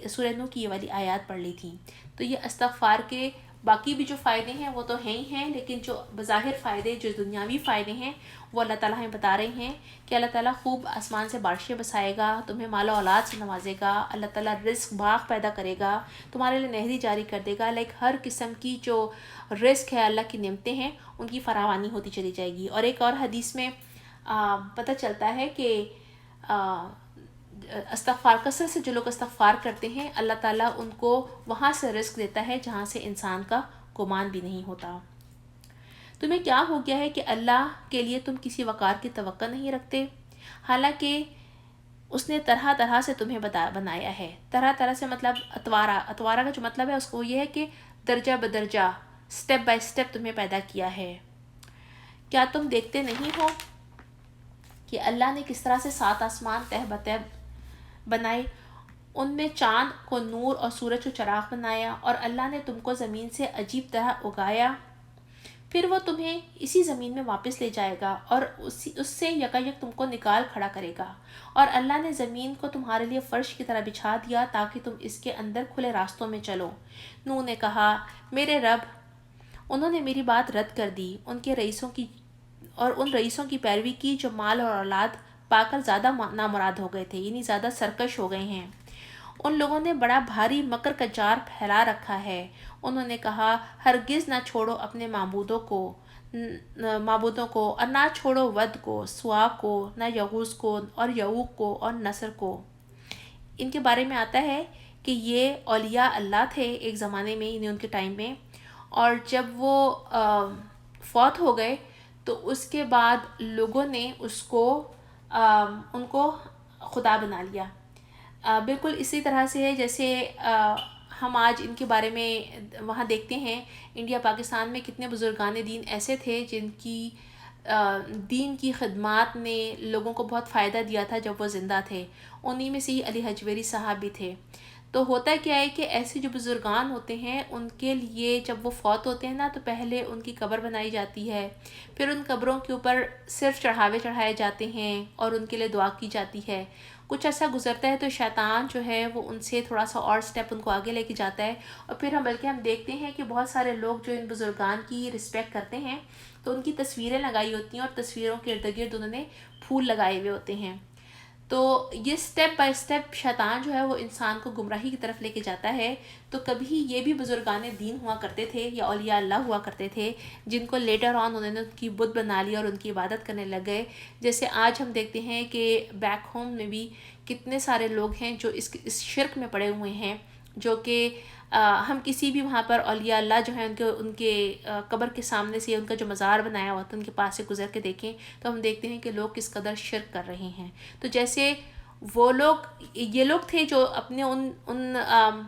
سورہ نوح کی یہ والی آیات پڑھ لی تھی۔ تو یہ استغفار کے باقی بھی جو فائدے ہیں وہ تو ہیں ہی ہیں، لیکن جو بظاہر فائدے، جو دنیاوی فائدے ہیں، وہ اللہ تعالیٰ ہمیں بتا رہے ہیں کہ اللہ تعالیٰ خوب آسمان سے بارشیں برسائے گا، تمہیں مال و اولاد سے نوازے گا، اللہ تعالیٰ رزق باغ پیدا کرے گا، تمہارے لیے نہری جاری کر دے گا، ہر قسم کی جو رزق ہے، اللہ کی نعمتیں ہیں، ان کی فراوانی ہوتی چلی جائے گی۔ اور ایک اور حدیث میں پتہ چلتا ہے کہ کثرت سے جو لوگ استغفار کرتے ہیں، اللہ تعالیٰ ان کو وہاں سے رزق دیتا ہے جہاں سے انسان کا گمان بھی نہیں ہوتا۔ تمہیں کیا ہو گیا ہے کہ اللہ کے لیے تم کسی وقار کی توقع نہیں رکھتے، حالانکہ اس نے طرح طرح سے تمہیں بنایا ہے۔ طرح طرح سے مطلب اتوارا کا جو مطلب ہے اس کو یہ ہے کہ درجہ بدرجہ، سٹیپ بائی سٹیپ تمہیں پیدا کیا ہے۔ کیا تم دیکھتے نہیں ہو کہ اللہ نے کس طرح سے 7 آسمان تہ بتہ بنائے، ان میں چاند کو نور اور سورج کو چراغ بنایا، اور اللہ نے تم کو زمین سے عجیب طرح اگایا، پھر وہ تمہیں اسی زمین میں واپس لے جائے گا اور اس سے یکایک تم کو نکال کھڑا کرے گا، اور اللہ نے زمین کو تمہارے لیے فرش کی طرح بچھا دیا تاکہ تم اس کے اندر کھلے راستوں میں چلو۔ نوح نے کہا، میرے رب، انہوں نے میری بات رد کر دی، ان رئیسوں کی پیروی کی جو مال اور اولاد پا کر زیادہ نامراد ہو گئے تھے، یعنی زیادہ سرکش ہو گئے ہیں۔ ان لوگوں نے بڑا بھاری مکر کا جال پھیلا رکھا ہے۔ انہوں نے کہا، ہرگز نہ چھوڑو اپنے معبودوں کو، اور نہ چھوڑو ود کو، سوا کو، نہ یغوث کو اور یعوق کو اور نصر کو۔ ان کے بارے میں آتا ہے کہ یہ اولیاء اللہ تھے ایک زمانے میں، ان کے ٹائم میں، اور جب وہ فوت ہو گئے تو اس کے بعد لوگوں نے ان کو خدا بنا لیا. بالکل اسی طرح سے ہے جیسے ہم آج ان کے بارے میں وہاں دیکھتے ہیں. انڈیا پاکستان میں کتنے بزرگان دین ایسے تھے جن کی دین کی خدمات نے لوگوں کو بہت فائدہ دیا تھا جب وہ زندہ تھے. انہی میں سے ہی علی حجویری صاحب بھی تھے. تو ہوتا کیا ہے کہ ایسے جو بزرگان ہوتے ہیں ان کے لیے جب وہ فوت ہوتے ہیں نا تو پہلے ان کی قبر بنائی جاتی ہے، پھر ان قبروں کے اوپر صرف چڑھاوے چڑھائے جاتے ہیں اور ان کے لیے دعا کی جاتی ہے. کچھ ایسا گزرتا ہے تو شیطان جو ہے وہ ان سے تھوڑا سا اور سٹیپ ان کو آگے لے کے جاتا ہے، اور پھر ہم دیکھتے ہیں کہ بہت سارے لوگ جو ان بزرگان کی رسپیکٹ کرتے ہیں تو ان کی تصویریں لگائی ہوتی ہیں اور تصویروں کے ارد گرد انہوں نے پھول لگائے ہوئے ہوتے ہیں. تو یہ سٹیپ بائی سٹیپ شیطان جو ہے وہ انسان کو گمراہی کی طرف لے کے جاتا ہے. تو کبھی یہ بھی بزرگان دین ہوا کرتے تھے یا اولیاء اللہ ہوا کرتے تھے جن کو لیٹر آن انہوں نے ان کی بت بنا لیا اور ان کی عبادت کرنے لگ گئے. جیسے آج ہم دیکھتے ہیں کہ بیک ہوم میں بھی کتنے سارے لوگ ہیں جو اس شرک میں پڑے ہوئے ہیں، جو کہ ہم کسی بھی وہاں پر اولیاء اللہ جو ہیں ان کے قبر کے سامنے سے ان کا جو مزار بنایا ہوا تھا ان کے پاس سے گزر کے دیکھیں تو ہم دیکھتے ہیں کہ لوگ کس قدر شرک کر رہے ہیں. تو جیسے یہ لوگ تھے جو اپنے ان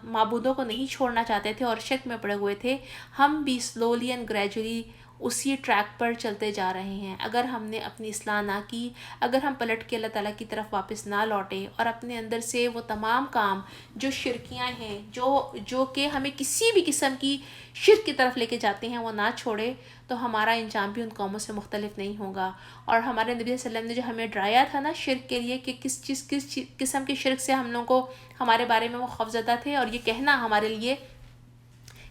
معبودوں کو نہیں چھوڑنا چاہتے تھے اور شرک میں پڑے ہوئے تھے، ہم بھی سلولی اینڈ گریجولی اسی ٹریک پر چلتے جا رہے ہیں. اگر ہم نے اپنی اصلاح نہ کی، اگر ہم پلٹ کے اللہ تعالیٰ کی طرف واپس نہ لوٹے اور اپنے اندر سے وہ تمام کام جو شرکیاں ہیں جو کہ ہمیں کسی بھی قسم کی شرک کی طرف لے کے جاتے ہیں وہ نہ چھوڑے، تو ہمارا انجام بھی ان قوموں سے مختلف نہیں ہوگا. اور ہمارے نبی صلی اللہ علیہ وسلم نے جو ہمیں ڈرایا تھا نا شرک کے لیے کہ کس قسم کے شرک سے ہم لوگوں کو ہمارے بارے میں وہ خوفزدہ تھے، اور یہ کہنا ہمارے لیے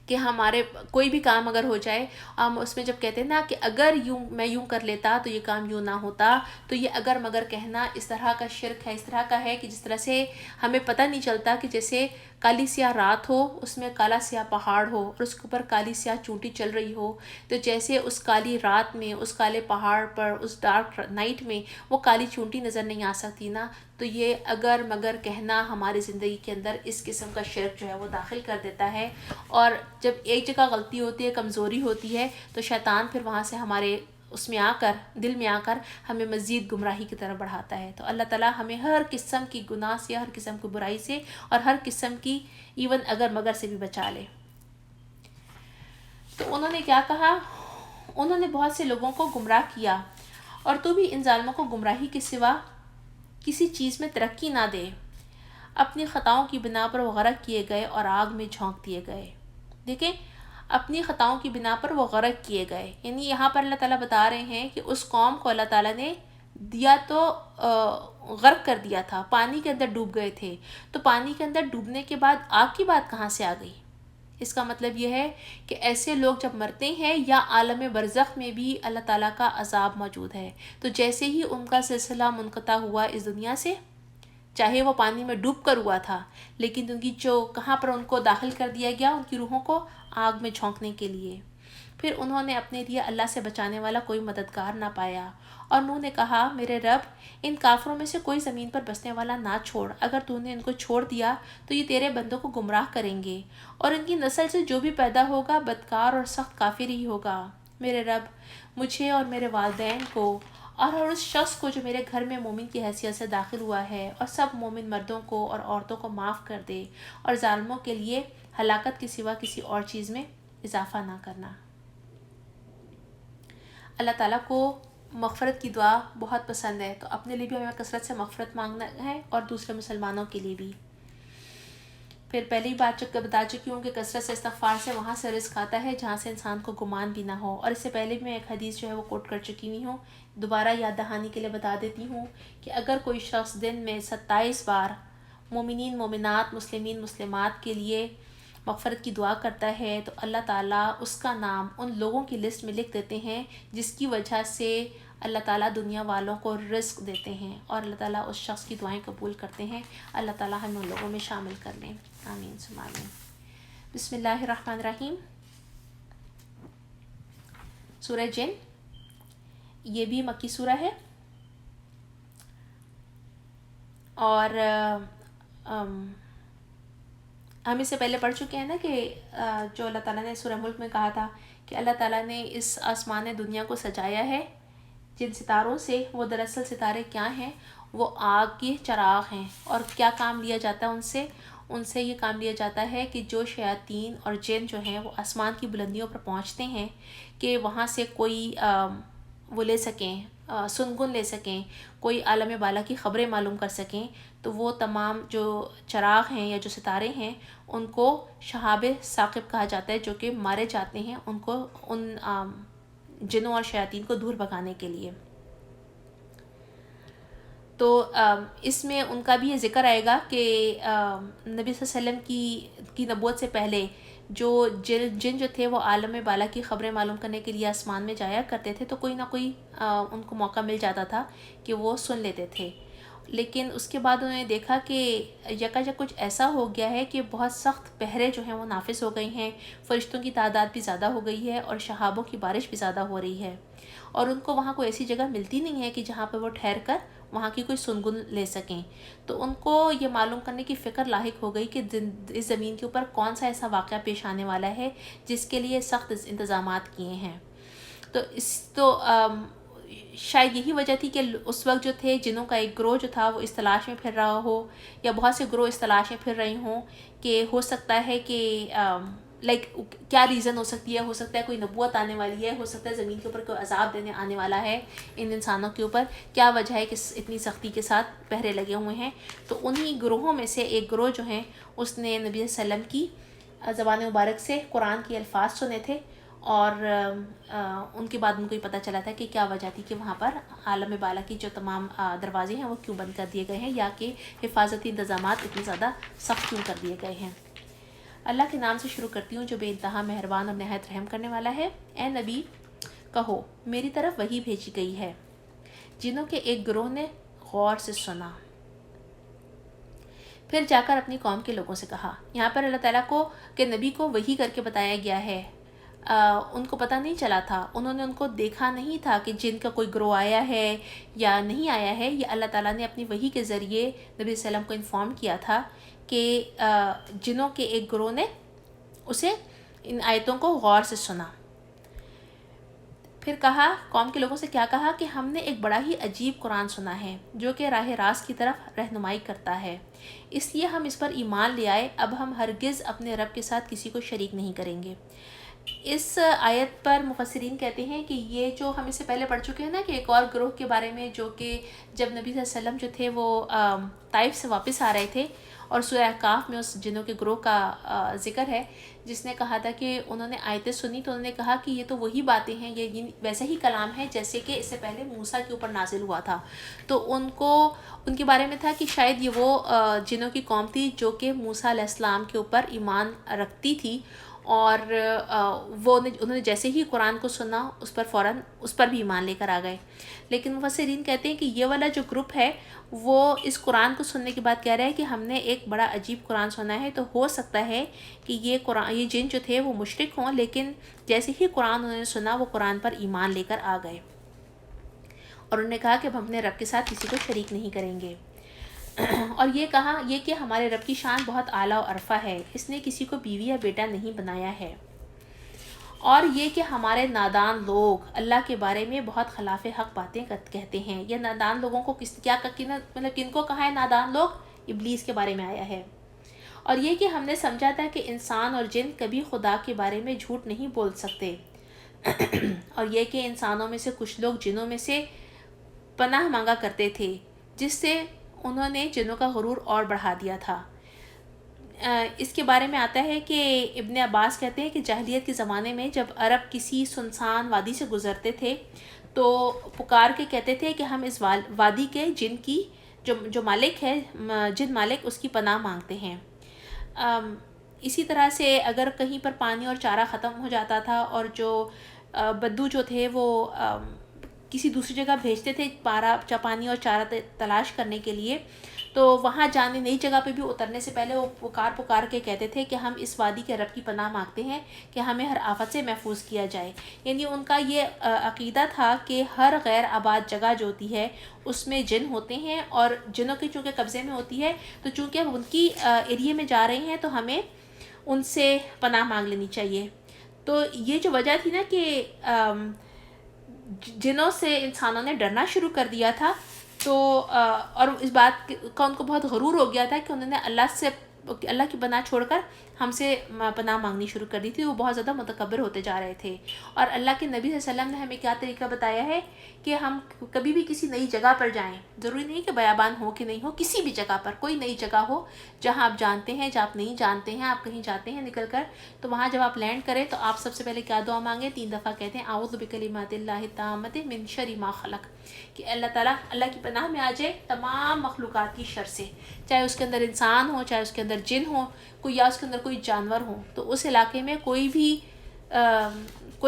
کہ ہمارے کوئی بھی کام اگر ہو جائے، ہم اس میں جب کہتے ہیں نا کہ اگر میں یوں کر لیتا تو یہ کام یوں نہ ہوتا، تو یہ اگر مگر کہنا اس طرح کا شرک ہے، اس طرح کا ہے کہ جس طرح سے ہمیں پتہ نہیں چلتا کہ جیسے کالی سیاہ رات ہو، اس میں کالا سیاہ پہاڑ ہو اور اس کے اوپر کالی سیاہ چونٹی چل رہی ہو، تو جیسے اس کالی رات میں اس کالے پہاڑ پر اس ڈارک نائٹ میں وہ کالی چونٹی نظر نہیں آ سکتی نا، تو یہ اگر مگر کہنا ہماری زندگی کے اندر اس قسم کا شرک جو ہے وہ داخل کر دیتا ہے. اور جب ایک جگہ غلطی ہوتی ہے، کمزوری ہوتی ہے، تو شیطان پھر وہاں سے ہمارے اس میں آ کر دل میں آ کر ہمیں مزید گمراہی کی طرف بڑھاتا ہے. تو اللہ تعالیٰ ہمیں ہر قسم کی گناہ سے، ہر قسم کی برائی سے اور ہر قسم کی ایون اگر مگر سے بھی بچا لے. تو انہوں نے کیا کہا؟ انہوں نے بہت سے لوگوں کو گمراہ کیا، اور تو بھی ان ظالموں کو گمراہی کے سوا کسی چیز میں ترقی نہ دے. اپنی خطاؤں کی بنا پر وہ غرق کیے گئے اور آگ میں جھونک دیے گئے. دیکھیں، اپنی خطاؤں کی بنا پر وہ غرق کیے گئے، یعنی یہاں پر اللہ تعالیٰ بتا رہے ہیں کہ اس قوم کو اللہ تعالیٰ نے دیا تو غرق کر دیا تھا، پانی کے اندر ڈوب گئے تھے. تو پانی کے اندر ڈوبنے کے بعد آگ کی بات کہاں سے آ گئی؟ اس کا مطلب یہ ہے کہ ایسے لوگ جب مرتے ہیں یا عالم برزخ میں بھی اللہ تعالیٰ کا عذاب موجود ہے. تو جیسے ہی ان کا سلسلہ منقطع ہوا اس دنیا سے، چاہے وہ پانی میں ڈوب کر ہوا تھا، لیکن ان کی جو کہاں پر ان کو داخل کر دیا گیا، ان کی روحوں کو آگ میں جھونکنے کے لیے. پھر انہوں نے اپنے لیے اللہ سے بچانے والا کوئی مددگار نہ پایا. اور نوح نے کہا، میرے رب، ان کافروں میں سے کوئی زمین پر بسنے والا نہ چھوڑ. اگر تو نے ان کو چھوڑ دیا تو یہ تیرے بندوں کو گمراہ کریں گے، اور ان کی نسل سے جو بھی پیدا ہوگا بدکار اور سخت کافر ہی ہوگا. میرے رب، مجھے اور میرے والدین کو اور ہر اس شخص کو جو میرے گھر میں مومن کی حیثیت سے داخل ہوا ہے، اور سب مومن مردوں کو اور عورتوں کو معاف کر دے، اور ظالموں کے لیے ہلاکت کے سوا کسی اور چیز میں اضافہ نہ کرنا. اللہ تعالیٰ کو مغفرت کی دعا بہت پسند ہے، تو اپنے لیے بھی ہمیں کثرت سے مغفرت مانگنا ہے اور دوسرے مسلمانوں کے لیے بھی. پھر پہلی بات جو بتا چکی ہوں کہ کثرت سے استغفار سے وہاں سے رزق آتا ہے جہاں سے انسان کو گمان بھی نہ ہو. اور اس سے پہلے بھی میں ایک حدیث جو ہے وہ کوٹ کر چکی ہوئی ہوں، دوبارہ یاد دہانی کے لیے بتا دیتی ہوں کہ اگر کوئی شخص دن میں 27 بار مومنین مومنات مسلمین مسلمات کے لیے مغفرت کی دعا کرتا ہے تو اللہ تعالیٰ اس کا نام ان لوگوں کی لسٹ میں لکھ دیتے ہیں جس کی وجہ سے اللہ تعالیٰ دنیا والوں کو رزق دیتے ہیں، اور اللہ تعالیٰ اس شخص کی دعائیں قبول کرتے ہیں. اللہ تعالیٰ ہمیں ان لوگوں میں شامل کر لیں. آمین ثم آمین. بسم اللہ الرحمن الرحیم. سورہ جن، یہ بھی مکی سورہ ہے، اور ہم اس سے پہلے پڑھ چکے ہیں نا کہ جو اللہ تعالیٰ نے سورہ ملک میں کہا تھا کہ اللہ تعالیٰ نے اس آسمان دنیا کو سجایا ہے جن ستاروں سے، وہ دراصل ستارے کیا ہیں؟ وہ آگ کے چراغ ہیں۔ اور کیا کام لیا جاتا ہے ان سے یہ کام لیا جاتا ہے کہ جو شیاطین اور جن جو ہیں وہ آسمان کی بلندیوں پر پہنچتے ہیں کہ وہاں سے کوئی وہ لے سکیں، سنگن لے سکیں، کوئی عالم بالا کی خبریں معلوم کر سکیں، تو وہ تمام جو چراغ ہیں یا جو ستارے ہیں ان کو شہاب ثاقب کہا جاتا ہے، جو کہ مارے جاتے ہیں ان کو، ان جنوں اور شیاطین کو دور بھگانے کے لیے۔ تو اس میں ان کا بھی یہ ذکر آئے گا کہ نبی صلی اللہ علیہ وسلم کی نبوت سے پہلے جو جن جو تھے وہ عالم بالا کی خبریں معلوم کرنے کے لیے آسمان میں جایا کرتے تھے، تو کوئی نہ کوئی ان کو موقع مل جاتا تھا کہ وہ سن لیتے تھے۔ لیکن اس کے بعد انہوں نے دیکھا کہ یکا کچھ ایسا ہو گیا ہے کہ بہت سخت پہرے جو ہیں وہ نافذ ہو گئی ہیں، فرشتوں کی تعداد بھی زیادہ ہو گئی ہے اور شہابوں کی بارش بھی زیادہ ہو رہی ہے، اور ان کو وہاں کوئی ایسی جگہ ملتی نہیں ہے کہ جہاں پہ وہ ٹھہر کر وہاں کی کوئی سنگن لے سکیں۔ تو ان کو یہ معلوم کرنے کی فکر لاحق ہو گئی کہ اس زمین کے اوپر کون سا ایسا واقعہ پیش آنے والا ہے جس کے لیے سخت انتظامات کیے ہیں۔ تو شاید یہی وجہ تھی کہ اس وقت جو تھے جنوں کا ایک گروہ جو تھا وہ اس تلاش میں پھر رہا ہو، یا بہت سے گروہ اس تلاش میں پھر رہی ہوں کہ ہو سکتا ہے کہ کیا ریزن ہو سکتی ہے، ہو سکتا ہے کوئی نبوت آنے والی ہے، ہو سکتا ہے زمین کے اوپر کوئی عذاب دینے آنے والا ہے ان انسانوں کے اوپر، کیا وجہ ہے کہ اتنی سختی کے ساتھ پہرے لگے ہوئے ہیں۔ تو انہی گروہوں میں سے ایک گروہ جو ہیں اس نے نبی صلی اللہ علیہ وسلم کی زبان مبارک سے قرآن کے الفاظ سنے تھے، اور ان کے بعد ان کو یہ پتہ چلا تھا کہ کیا وجہ تھی کہ وہاں پر عالم بالا کی جو تمام دروازے ہیں وہ کیوں بند کر دیے گئے ہیں، یا کہ حفاظتی انتظامات اتنے زیادہ سخت کیوں کر دیے گئے ہیں۔ اللہ کے نام سے شروع کرتی ہوں جو بے انتہا مہربان اور نہایت رحم کرنے والا ہے۔ اے نبی کہو میری طرف وحی بھیجی گئی ہے، جنوں کے ایک گروہ نے غور سے سنا، پھر جا کر اپنی قوم کے لوگوں سے کہا۔ یہاں پر اللہ تعالیٰ کو کہ نبی کو وحی کر کے بتایا گیا ہے، ان کو پتہ نہیں چلا تھا، انہوں نے ان کو دیکھا نہیں تھا کہ جن کا کوئی گروہ آیا ہے یا نہیں آیا ہے۔ یہ اللہ تعالیٰ نے اپنی وحی کے ذریعے نبی صلی اللہ علیہ وسلم کو انفارم کیا تھا کہ جنوں کے ایک گروہ نے اسے ان آیتوں کو غور سے سنا۔ پھر کہا، قوم کے لوگوں سے کیا کہا کہ ہم نے ایک بڑا ہی عجیب قرآن سنا ہے جو کہ راہ راست کی طرف رہنمائی کرتا ہے، اس لیے ہم اس پر ایمان لے آئے، اب ہم ہرگز اپنے رب کے ساتھ کسی کو شریک نہیں کریں گے۔ اس آیت پر مفسرین کہتے ہیں کہ یہ جو ہم اس سے پہلے پڑھ چکے ہیں نا کہ ایک اور گروہ کے بارے میں جو کہ جب نبی صلی اللہ علیہ وسلم جو تھے وہ طائف سے واپس آ رہے تھے، اور سورہ احقاف میں اس جنوں کے گروہ کا ذکر ہے جس نے کہا تھا کہ انہوں نے آیتیں سنی تو انہوں نے کہا کہ یہ تو وہی باتیں ہیں، یہ ویسا ہی کلام ہے جیسے کہ اس سے پہلے موسیٰ کے اوپر نازل ہوا تھا۔ تو ان کے بارے میں تھا کہ شاید یہ وہ جنوں کی قوم تھی جو کہ موسیٰ علیہ السلام کے اوپر ایمان رکھتی تھی، اور انہوں نے جیسے ہی قرآن کو سنا اس پر فوراً اس پر بھی ایمان لے کر آ گئے۔ لیکن مفسرین کہتے ہیں کہ یہ والا جو گروپ ہے وہ اس قرآن کو سننے کے بعد کہہ رہا ہے کہ ہم نے ایک بڑا عجیب قرآن سنا ہے، تو ہو سکتا ہے کہ یہ جن جو تھے وہ مشرک ہوں، لیکن جیسے ہی قرآن انہوں نے سنا وہ قرآن پر ایمان لے کر آ گئے، اور انہوں نے کہا کہ ہم اپنے رب کے ساتھ کسی کو شریک نہیں کریں گے۔ اور یہ کہا کہ ہمارے رب کی شان بہت اعلیٰ و عرفہ ہے، اس نے کسی کو بیوی یا بیٹا نہیں بنایا ہے، اور یہ کہ ہمارے نادان لوگ اللہ کے بارے میں بہت خلاف حق باتیں کہتے ہیں۔ یہ نادان لوگوں کو کن کو کہا ہے نادان لوگ؟ ابلیس کے بارے میں آیا ہے۔ اور یہ کہ ہم نے سمجھا تھا کہ انسان اور جن کبھی خدا کے بارے میں جھوٹ نہیں بول سکتے، اور یہ کہ انسانوں میں سے کچھ لوگ جنوں میں سے پناہ مانگا کرتے تھے، جس سے انہوں نے جنوں کا غرور اور بڑھا دیا تھا۔ اس کے بارے میں آتا ہے کہ ابن عباس کہتے ہیں کہ جاہلیت کے زمانے میں جب عرب کسی سنسان وادی سے گزرتے تھے تو پکار کے کہتے تھے کہ ہم اس وادی کے جن کی جو مالک ہے، جن مالک اس کی پناہ مانگتے ہیں۔ اسی طرح سے اگر کہیں پر پانی اور چارہ ختم ہو جاتا تھا اور جو بدو جو تھے وہ کسی دوسری جگہ بھیجتے تھے پانی اور چارہ تلاش کرنے کے لیے، تو وہاں جانے نئی جگہ پہ بھی اترنے سے پہلے وہ پکار کے کہتے تھے کہ ہم اس وادی کے رب کی پناہ مانگتے ہیں کہ ہمیں ہر آفت سے محفوظ کیا جائے. یعنی ان کا یہ عقیدہ تھا کہ ہر غیر آباد جگہ جو ہوتی ہے اس میں جن ہوتے ہیں، اور جنوں کے چونکہ قبضے میں ہوتی ہے تو چونکہ ہم ان کی ایریے میں جا رہے ہیں تو ہمیں ان سے پناہ مانگ لینی چاہیے. تو یہ جو وجہ تھی نا کہ جنوں سے انسانوں نے ڈرنا شروع کر دیا تھا، تو اور اس بات کا ان کو بہت غرور ہو گیا تھا کہ انہوں نے اللہ کی پناہ چھوڑ کر ہم سے پناہ مانگنی شروع کر دی تھی. وہ بہت زیادہ متکبر ہوتے جا رہے تھے. اور اللہ کے نبی صلی اللہ علیہ وسلم نے ہمیں کیا طریقہ بتایا ہے کہ ہم کبھی بھی کسی نئی جگہ پر جائیں، ضروری نہیں کہ بیابان ہو کہ نہیں ہو، کسی بھی جگہ پر کوئی نئی جگہ ہو جہاں آپ جانتے ہیں، جہاں آپ نہیں جانتے ہیں، آپ کہیں جاتے ہیں نکل کر، تو وہاں جب آپ لینڈ کریں تو آپ سب سے پہلے کیا دعا مانگیں؟ 3 دفعہ کہتے ہیں اعوذ بکلمات اللہ التامۃ من شر ما خلق، کہ اللہ تعالیٰ اللہ کی پناہ میں آ جائے تمام مخلوقات کی شر سے، چاہے اس کے اندر انسان ہو، چاہے اس کے اندر جن ہو، یا اس کے اندر کوئی جانور ہو. تو اس علاقے میں کوئی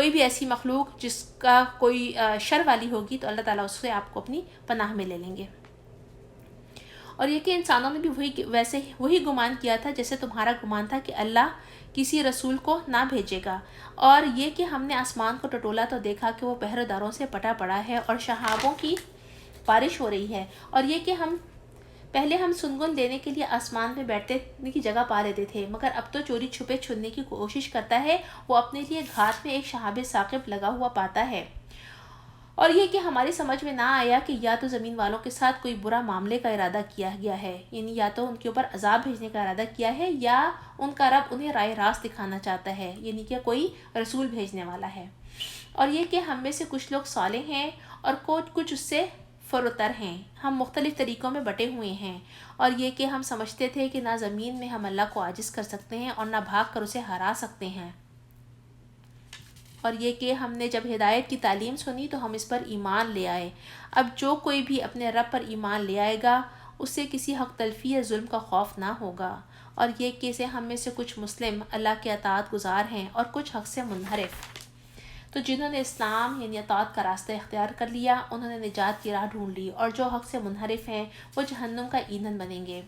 بھی ایسی مخلوق جس کا کوئی شر والی ہوگی تو اللہ تعالیٰ اس سے آپ کو اپنی پناہ میں لے لیں گے. اور یہ کہ انسانوں نے بھی وہی گمان کیا تھا جیسے تمہارا گمان تھا کہ اللہ کسی رسول کو نہ بھیجے گا. اور یہ کہ ہم نے آسمان کو ٹٹولا تو دیکھا کہ وہ پہرے داروں سے پٹا پڑا ہے اور شہابوں کی بارش ہو رہی ہے. اور یہ کہ پہلے ہم سنگن لینے کے لیے آسمان پہ بیٹھنے کی جگہ پا لیتے تھے، مگر اب تو چوری چھپے چھننے کی کوشش کرتا ہے، وہ اپنے لیے گھات میں ایک شہاب ثاقب لگا ہوا پاتا ہے. اور یہ کہ ہماری سمجھ میں نہ آیا کہ یا تو زمین والوں کے ساتھ کوئی برا معاملے کا ارادہ کیا گیا ہے، یعنی یا تو ان کے اوپر عذاب بھیجنے کا ارادہ کیا ہے، یا ان کا رب انہیں راہ راست دکھانا چاہتا ہے، یعنی کہ کوئی رسول بھیجنے والا ہے. اور یہ کہ ہم میں سے کچھ لوگ صالح ہیں اور کچھ اس سے فرتر ہیں، ہم مختلف طریقوں میں بٹے ہوئے ہیں. اور یہ کہ ہم سمجھتے تھے کہ نہ زمین میں ہم اللہ کو عاجز کر سکتے ہیں اور نہ بھاگ کر اسے ہرا سکتے ہیں. اور یہ کہ ہم نے جب ہدایت کی تعلیم سنی تو ہم اس پر ایمان لے آئے. اب جو کوئی بھی اپنے رب پر ایمان لے آئے گا اس سے کسی حق تلفی یا ظلم کا خوف نہ ہوگا. اور یہ کہ ہم میں سے کچھ مسلم اللہ کے اطاعت گزار ہیں اور کچھ حق سے منحرف. تو جنہوں نے اسلام یعنی اطاعت کا راستہ اختیار کر لیا انہوں نے نجات کی راہ ڈھونڈ لی، اور جو حق سے منحرف ہیں وہ جہنم کا ایندھن بنیں گے.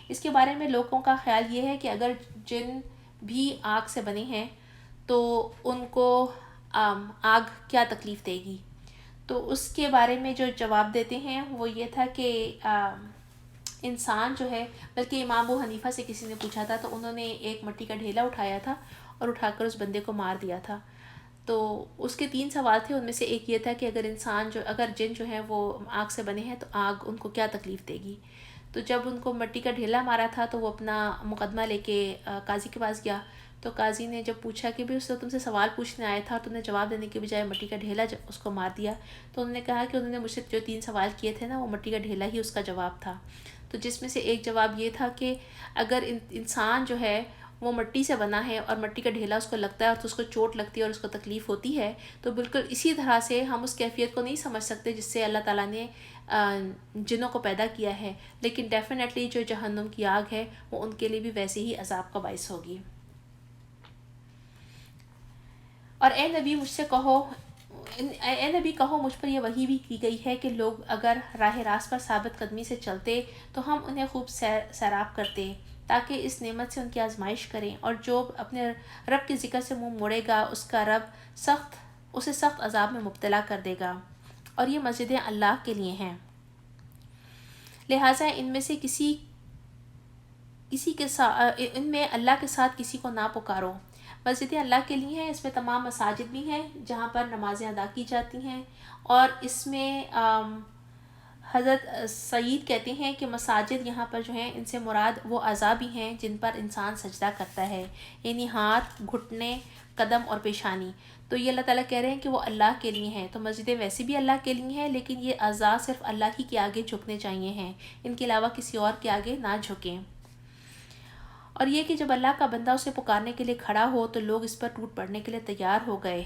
اس کے بارے میں لوگوں کا خیال یہ ہے کہ اگر جن بھی آگ سے بنے ہیں تو ان کو آگ کیا تکلیف دے گی. تو اس کے بارے میں جو جواب دیتے ہیں وہ یہ تھا کہ انسان جو ہے، بلکہ امام ابو حنیفہ سے کسی نے پوچھا تھا تو انہوں نے ایک مٹی کا ڈھیلا اٹھایا تھا اور اٹھا کر اس بندے کو مار دیا تھا. تو اس کے 3 سوال تھے، ان میں سے ایک یہ تھا کہ اگر جن جو ہیں وہ آگ سے بنے ہیں تو آگ ان کو کیا تکلیف دے گی. تو جب ان کو مٹی کا ڈھیلا مارا تھا تو وہ اپنا مقدمہ لے کے قاضی کے پاس گیا. تو قاضی نے جب پوچھا کہ بھی اس نے تم سے سوال پوچھنے آیا تھا، تم نے جواب دینے کے بجائے مٹی کا ڈھیلا اس کو مار دیا. تو انہوں نے کہا کہ انہوں نے مجھ سے جو 3 سوال کیے تھے نا وہ مٹی کا ڈھیلا ہی اس کا جواب تھا. تو جس میں سے ایک جواب یہ تھا کہ اگر انسان جو ہے وہ مٹی سے بنا ہے اور مٹی کا ڈھیلا اس کو لگتا ہے تو اس کو چوٹ لگتی ہے اور اس کو تکلیف ہوتی ہے، تو بالکل اسی طرح سے ہم اس کیفیت کو نہیں سمجھ سکتے جس سے اللہ تعالیٰ نے جنوں کو پیدا کیا ہے. لیکن ڈیفینیٹلی جو جہنم کی آگ ہے وہ ان کے لیے بھی ویسے ہی عذاب کا باعث ہوگی. اور اے نبی کہو مجھ پر یہ وحی بھی کی گئی ہے کہ لوگ اگر راہ راست پر ثابت قدمی سے چلتے تو ہم انہیں خوب سیراب کرتے تاکہ اس نعمت سے ان کی آزمائش کریں، اور جو اپنے رب کے ذکر سے منہ موڑے گا اس کا رب اسے سخت عذاب میں مبتلا کر دے گا. اور یہ مسجدیں اللہ کے لیے ہیں، لہٰذا ان میں اللہ کے ساتھ کسی کو نہ پکارو. مسجدیں اللہ کے لیے ہیں، اس میں تمام مساجد بھی ہیں جہاں پر نمازیں ادا کی جاتی ہیں. اور اس میں حضرت سعید کہتے ہیں کہ مساجد یہاں پر جو ہیں ان سے مراد وہ اعضاء بھی ہیں جن پر انسان سجدہ کرتا ہے، یعنی ہاتھ، گھٹنے، قدم اور پیشانی. تو یہ اللہ تعالیٰ کہہ رہے ہیں کہ وہ اللہ کے لیے ہیں. تو مسجدیں ویسے بھی اللہ کے لیے ہیں، لیکن یہ اعضاء صرف اللہ ہی کے آگے جھکنے چاہیے ہیں، ان کے علاوہ کسی اور کے آگے نہ جھکیں. اور یہ کہ جب اللہ کا بندہ اسے پکارنے کے لیے کھڑا ہو تو لوگ اس پر ٹوٹ پڑنے کے لیے تیار ہو گئے.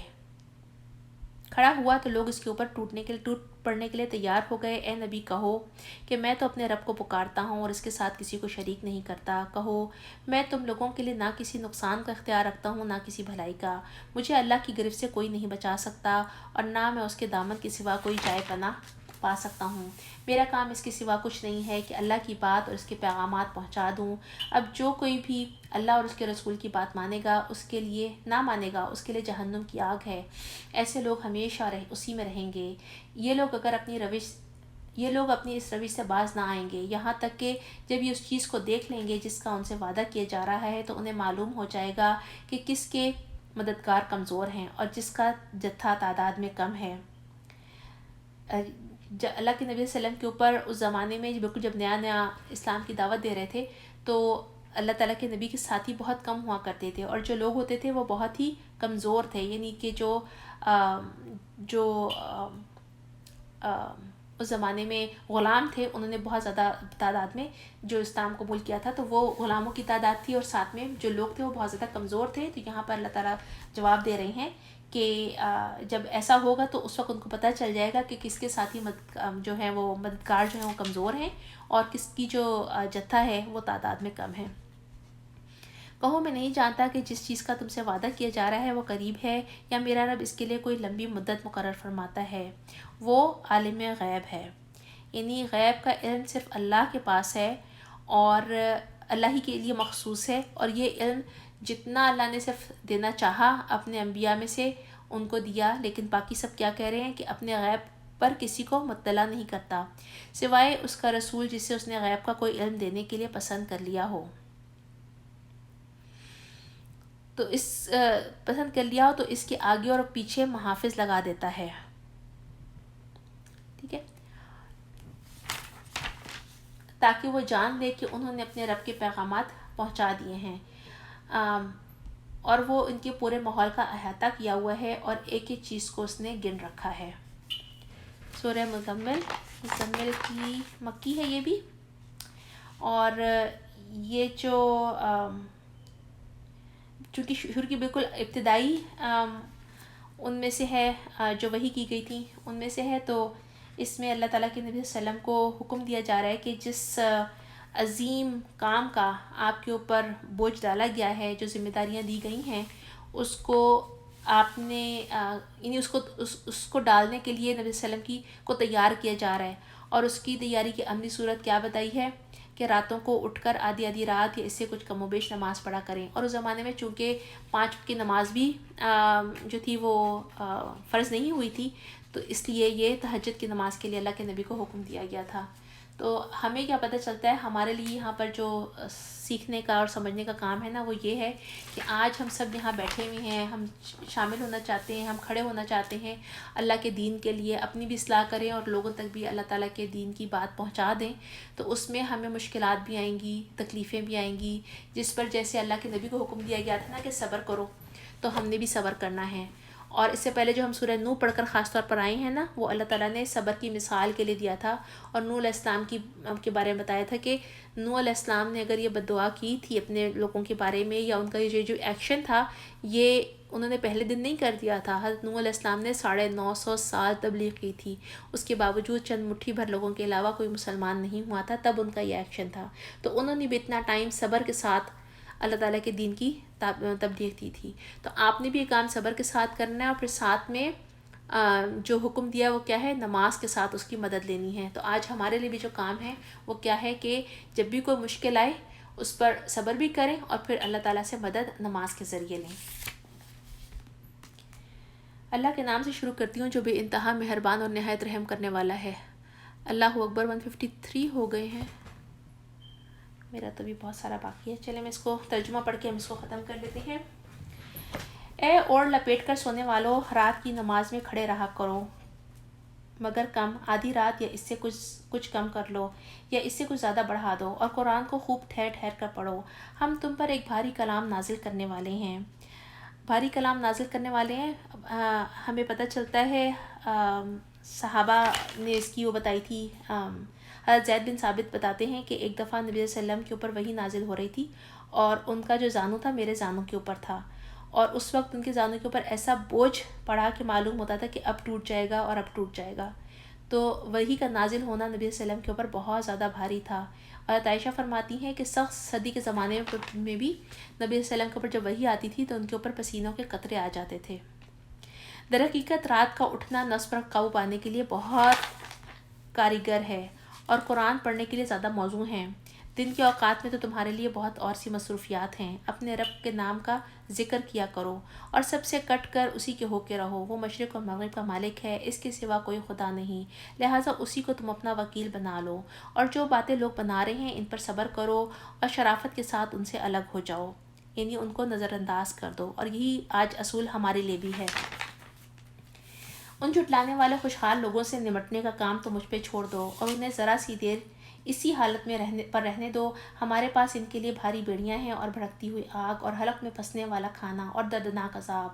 کھڑا ہوا تو لوگ اس کے اوپر ٹوٹ پڑنے کے لیے تیار ہو گئے. اے نبی کہو کہ میں تو اپنے رب کو پکارتا ہوں اور اس کے ساتھ کسی کو شریک نہیں کرتا. کہو میں تم لوگوں کے لیے نہ کسی نقصان کا اختیار رکھتا ہوں نہ کسی بھلائی کا. مجھے اللہ کی گرفت سے کوئی نہیں بچا سکتا اور نہ میں اس کے دامن کے سوا کوئی جائے پناہ پا سکتا ہوں. میرا کام اس کے سوا کچھ نہیں ہے کہ اللہ کی بات اور اس کے پیغامات پہنچا دوں. اب جو کوئی بھی اللہ اور اس کے رسول کی بات مانے گا اس کے لیے نہ مانے گا اس کے لیے جہنم کی آگ ہے. ایسے لوگ ہمیشہ اسی میں رہیں گے. یہ لوگ اپنی اس روش سے باز نہ آئیں گے یہاں تک کہ جب یہ اس چیز کو دیکھ لیں گے جس کا ان سے وعدہ کیا جا رہا ہے تو انہیں معلوم ہو جائے گا کہ کس کے مددگار کمزور ہیں اور جس کا جتھا تعداد میں کم ہے. اللہ کے نبی صلی اللہ علیہ وسلم کے اوپر اس زمانے میں بالکل جب نیا اسلام کی دعوت دے رہے تھے تو اللہ تعالیٰ کے نبی کے ساتھی بہت کم ہوا کرتے تھے اور جو لوگ ہوتے تھے وہ بہت ہی کمزور تھے. یعنی کہ جو اس زمانے میں غلام تھے انہوں نے بہت زیادہ تعداد میں جو اسلام قبول کیا تھا تو وہ غلاموں کی تعداد تھی اور ساتھ میں جو لوگ تھے وہ بہت زیادہ کمزور تھے. تو یہاں پر اللہ تعالیٰ جواب دے رہے ہیں کہ جب ایسا ہوگا تو اس وقت ان کو پتہ چل جائے گا کہ کس کے ساتھی جو ہیں وہ مددگار جو ہیں وہ کمزور ہیں اور کس کی جو جتھا ہے وہ تعداد میں کم ہے. کہو میں نہیں جانتا کہ جس چیز کا تم سے وعدہ کیا جا رہا ہے وہ قریب ہے یا میرا رب اس کے لیے کوئی لمبی مدت مقرر فرماتا ہے. وہ عالم غیب ہے. یعنی غیب کا علم صرف اللہ کے پاس ہے اور اللہ ہی کے لیے مخصوص ہے اور یہ علم جتنا اللہ نے صرف دینا چاہا اپنے انبیاء میں سے ان کو دیا. لیکن باقی سب کیا کہہ رہے ہیں کہ اپنے غیب پر کسی کو مطلع نہیں کرتا سوائے اس کا رسول جسے اس نے غیب کا کوئی علم دینے کے لیے پسند کر لیا ہو. تو پسند کر لیا ہو تو اس کے آگے اور پیچھے محافظ لگا دیتا ہے. ٹھیک ہے, تاکہ وہ جان لے کہ انہوں نے اپنے رب کے پیغامات پہنچا دیے ہیں اور وہ ان کے پورے ماحول کا احاطہ کیا ہوا ہے اور ایک ایک چیز کو اس نے گن رکھا ہے. سورہ مزمل کی مکی ہے یہ بھی. اور یہ جو چونکہ شروع کی بالکل ابتدائی ان میں سے ہے جو وحی کی گئی تھی ان میں سے ہے. تو اس میں اللہ تعالیٰ کے نبی صلی اللہ علیہ وسلم کو حکم دیا جا رہا ہے کہ جس عظیم کام کا آپ کے اوپر بوجھ ڈالا گیا ہے, جو ذمہ داریاں دی گئی ہیں, اس کو آپ نے یعنی اس کو ڈالنے کے لیے نبی صلی اللہ علیہ وسلم کو تیار کیا جا رہا ہے. اور اس کی تیاری کی عملی صورت کیا بتائی ہے کہ راتوں کو اٹھ کر آدھی رات یا اس سے کچھ کم و بیش نماز پڑھا کریں. اور اس زمانے میں چونکہ 5 وقت کی نماز بھی جو تھی وہ فرض نہیں ہوئی تھی تو اس لیے یہ تہجد کی نماز کے لیے اللہ کے نبی کو حکم دیا گیا تھا. تو ہمیں کیا پتہ چلتا ہے ہمارے لیے یہاں پر جو سیکھنے کا اور سمجھنے کا کام ہے نا وہ یہ ہے کہ آج ہم سب یہاں بیٹھے ہوئے ہیں, ہم شامل ہونا چاہتے ہیں, ہم کھڑے ہونا چاہتے ہیں اللہ کے دین کے لیے, اپنی بھی اصلاح کریں اور لوگوں تک بھی اللہ تعالیٰ کے دین کی بات پہنچا دیں. تو اس میں ہمیں مشکلات بھی آئیں گی, تکلیفیں بھی آئیں گی, جس پر جیسے اللہ کے نبی کو حکم دیا گیا تھا نا کہ صبر کرو, تو ہم نے بھی صبر کرنا ہے. اور اس سے پہلے جو ہم سورہ نوح پڑھ کر خاص طور پر آئے ہیں نا وہ اللہ تعالیٰ نے صبر کی مثال کے لیے دیا تھا. اور نوح علیہ السلام کے بارے میں بتایا تھا کہ نوح علیہ السلام نے اگر یہ بد دعا کی تھی اپنے لوگوں کے بارے میں یا ان کا یہ جو ایکشن تھا یہ انہوں نے پہلے دن نہیں کر دیا تھا. حضرت نوح علیہ السلام نے 950 سال تبلیغ کی تھی, اس کے باوجود چند مٹھی بھر لوگوں کے علاوہ کوئی مسلمان نہیں ہوا تھا, تب ان کا یہ ایکشن تھا. تو انہوں نے بھی اتنا ٹائم صبر کے ساتھ اللہ تعالیٰ کے دین کی تبلیغ دی تھی. تو آپ نے بھی یہ کام صبر کے ساتھ کرنا ہے اور پھر ساتھ میں جو حکم دیا وہ کیا ہے, نماز کے ساتھ اس کی مدد لینی ہے. تو آج ہمارے لیے بھی جو کام ہے وہ کیا ہے کہ جب بھی کوئی مشکل آئے اس پر صبر بھی کریں اور پھر اللہ تعالیٰ سے مدد نماز کے ذریعے لیں. اللہ کے نام سے شروع کرتی ہوں جو بے انتہا مہربان اور نہایت رحم کرنے والا ہے. اللہ اکبر. 153 ہو گئے ہیں, میرا تو بھی بہت سارا باقی ہے. چلیں میں اس کو ترجمہ پڑھ کے ہم اس کو ختم کر لیتے ہیں. اے اوڑھ لپیٹ کر سونے والوں, رات کی نماز میں کھڑے رہا کرو مگر کم, آدھی رات یا اس سے کچھ کم کر لو یا اس سے کچھ زیادہ بڑھا دو, اور قرآن کو خوب ٹھہر ٹھہر کر پڑھو. ہم تم پر ایک بھاری کلام نازل کرنے والے ہیں. بھاری کلام نازل کرنے والے ہیں, ہمیں پتہ چلتا ہے صحابہ نے اس کی وہ بتائی تھی. حضرت زید بن ثابت بتاتے ہیں کہ ایک دفعہ نبی صلی اللہ علیہ وسلم کے اوپر وحی نازل ہو رہی تھی اور ان کا جو زانو تھا میرے زانو کے اوپر تھا, اور اس وقت ان کے زانو کے اوپر ایسا بوجھ پڑا کہ معلوم ہوتا تھا کہ اب ٹوٹ جائے گا اور اب ٹوٹ جائے گا. تو وحی کا نازل ہونا نبی صلی اللہ علیہ وسلم کے اوپر بہت زیادہ بھاری تھا. اور عائشہ فرماتی ہیں کہ سخت سردی کے زمانے میں بھی نبی صلی اللہ علیہ وسلم کے اوپر جب وحی آتی تھی تو ان کے اوپر پسینوں کے قطرے آ جاتے تھے. در حقیقت رات کا اٹھنا نفس پر قابو پانے کے لیے بہت کاریگر ہے اور قرآن پڑھنے کے لیے زیادہ موزوں ہیں۔ دن کے اوقات میں تو تمہارے لیے بہت اور سی مصروفیات ہیں۔ اپنے رب کے نام کا ذکر کیا کرو اور سب سے کٹ کر اسی کے ہو کے رہو۔ وہ مشرق اور مغرب کا مالک ہے، اس کے سوا کوئی خدا نہیں، لہٰذا اسی کو تم اپنا وکیل بنا لو، اور جو باتیں لوگ بنا رہے ہیں ان پر صبر کرو اور شرافت کے ساتھ ان سے الگ ہو جاؤ، یعنی ان کو نظر انداز کر دو۔ اور یہی آج اصول ہمارے لیے بھی ہے۔ ان جھٹلانے والے خوشحال لوگوں سے نمٹنے کا کام تو مجھ پہ چھوڑ دو اور انہیں ذرا سی دیر اسی حالت میں رہنے دو۔ ہمارے پاس ان کے لیے بھاری بیڑیاں ہیں اور بھڑکتی ہوئی آگ اور حلق میں پھنسنے والا کھانا اور دردناک عذاب۔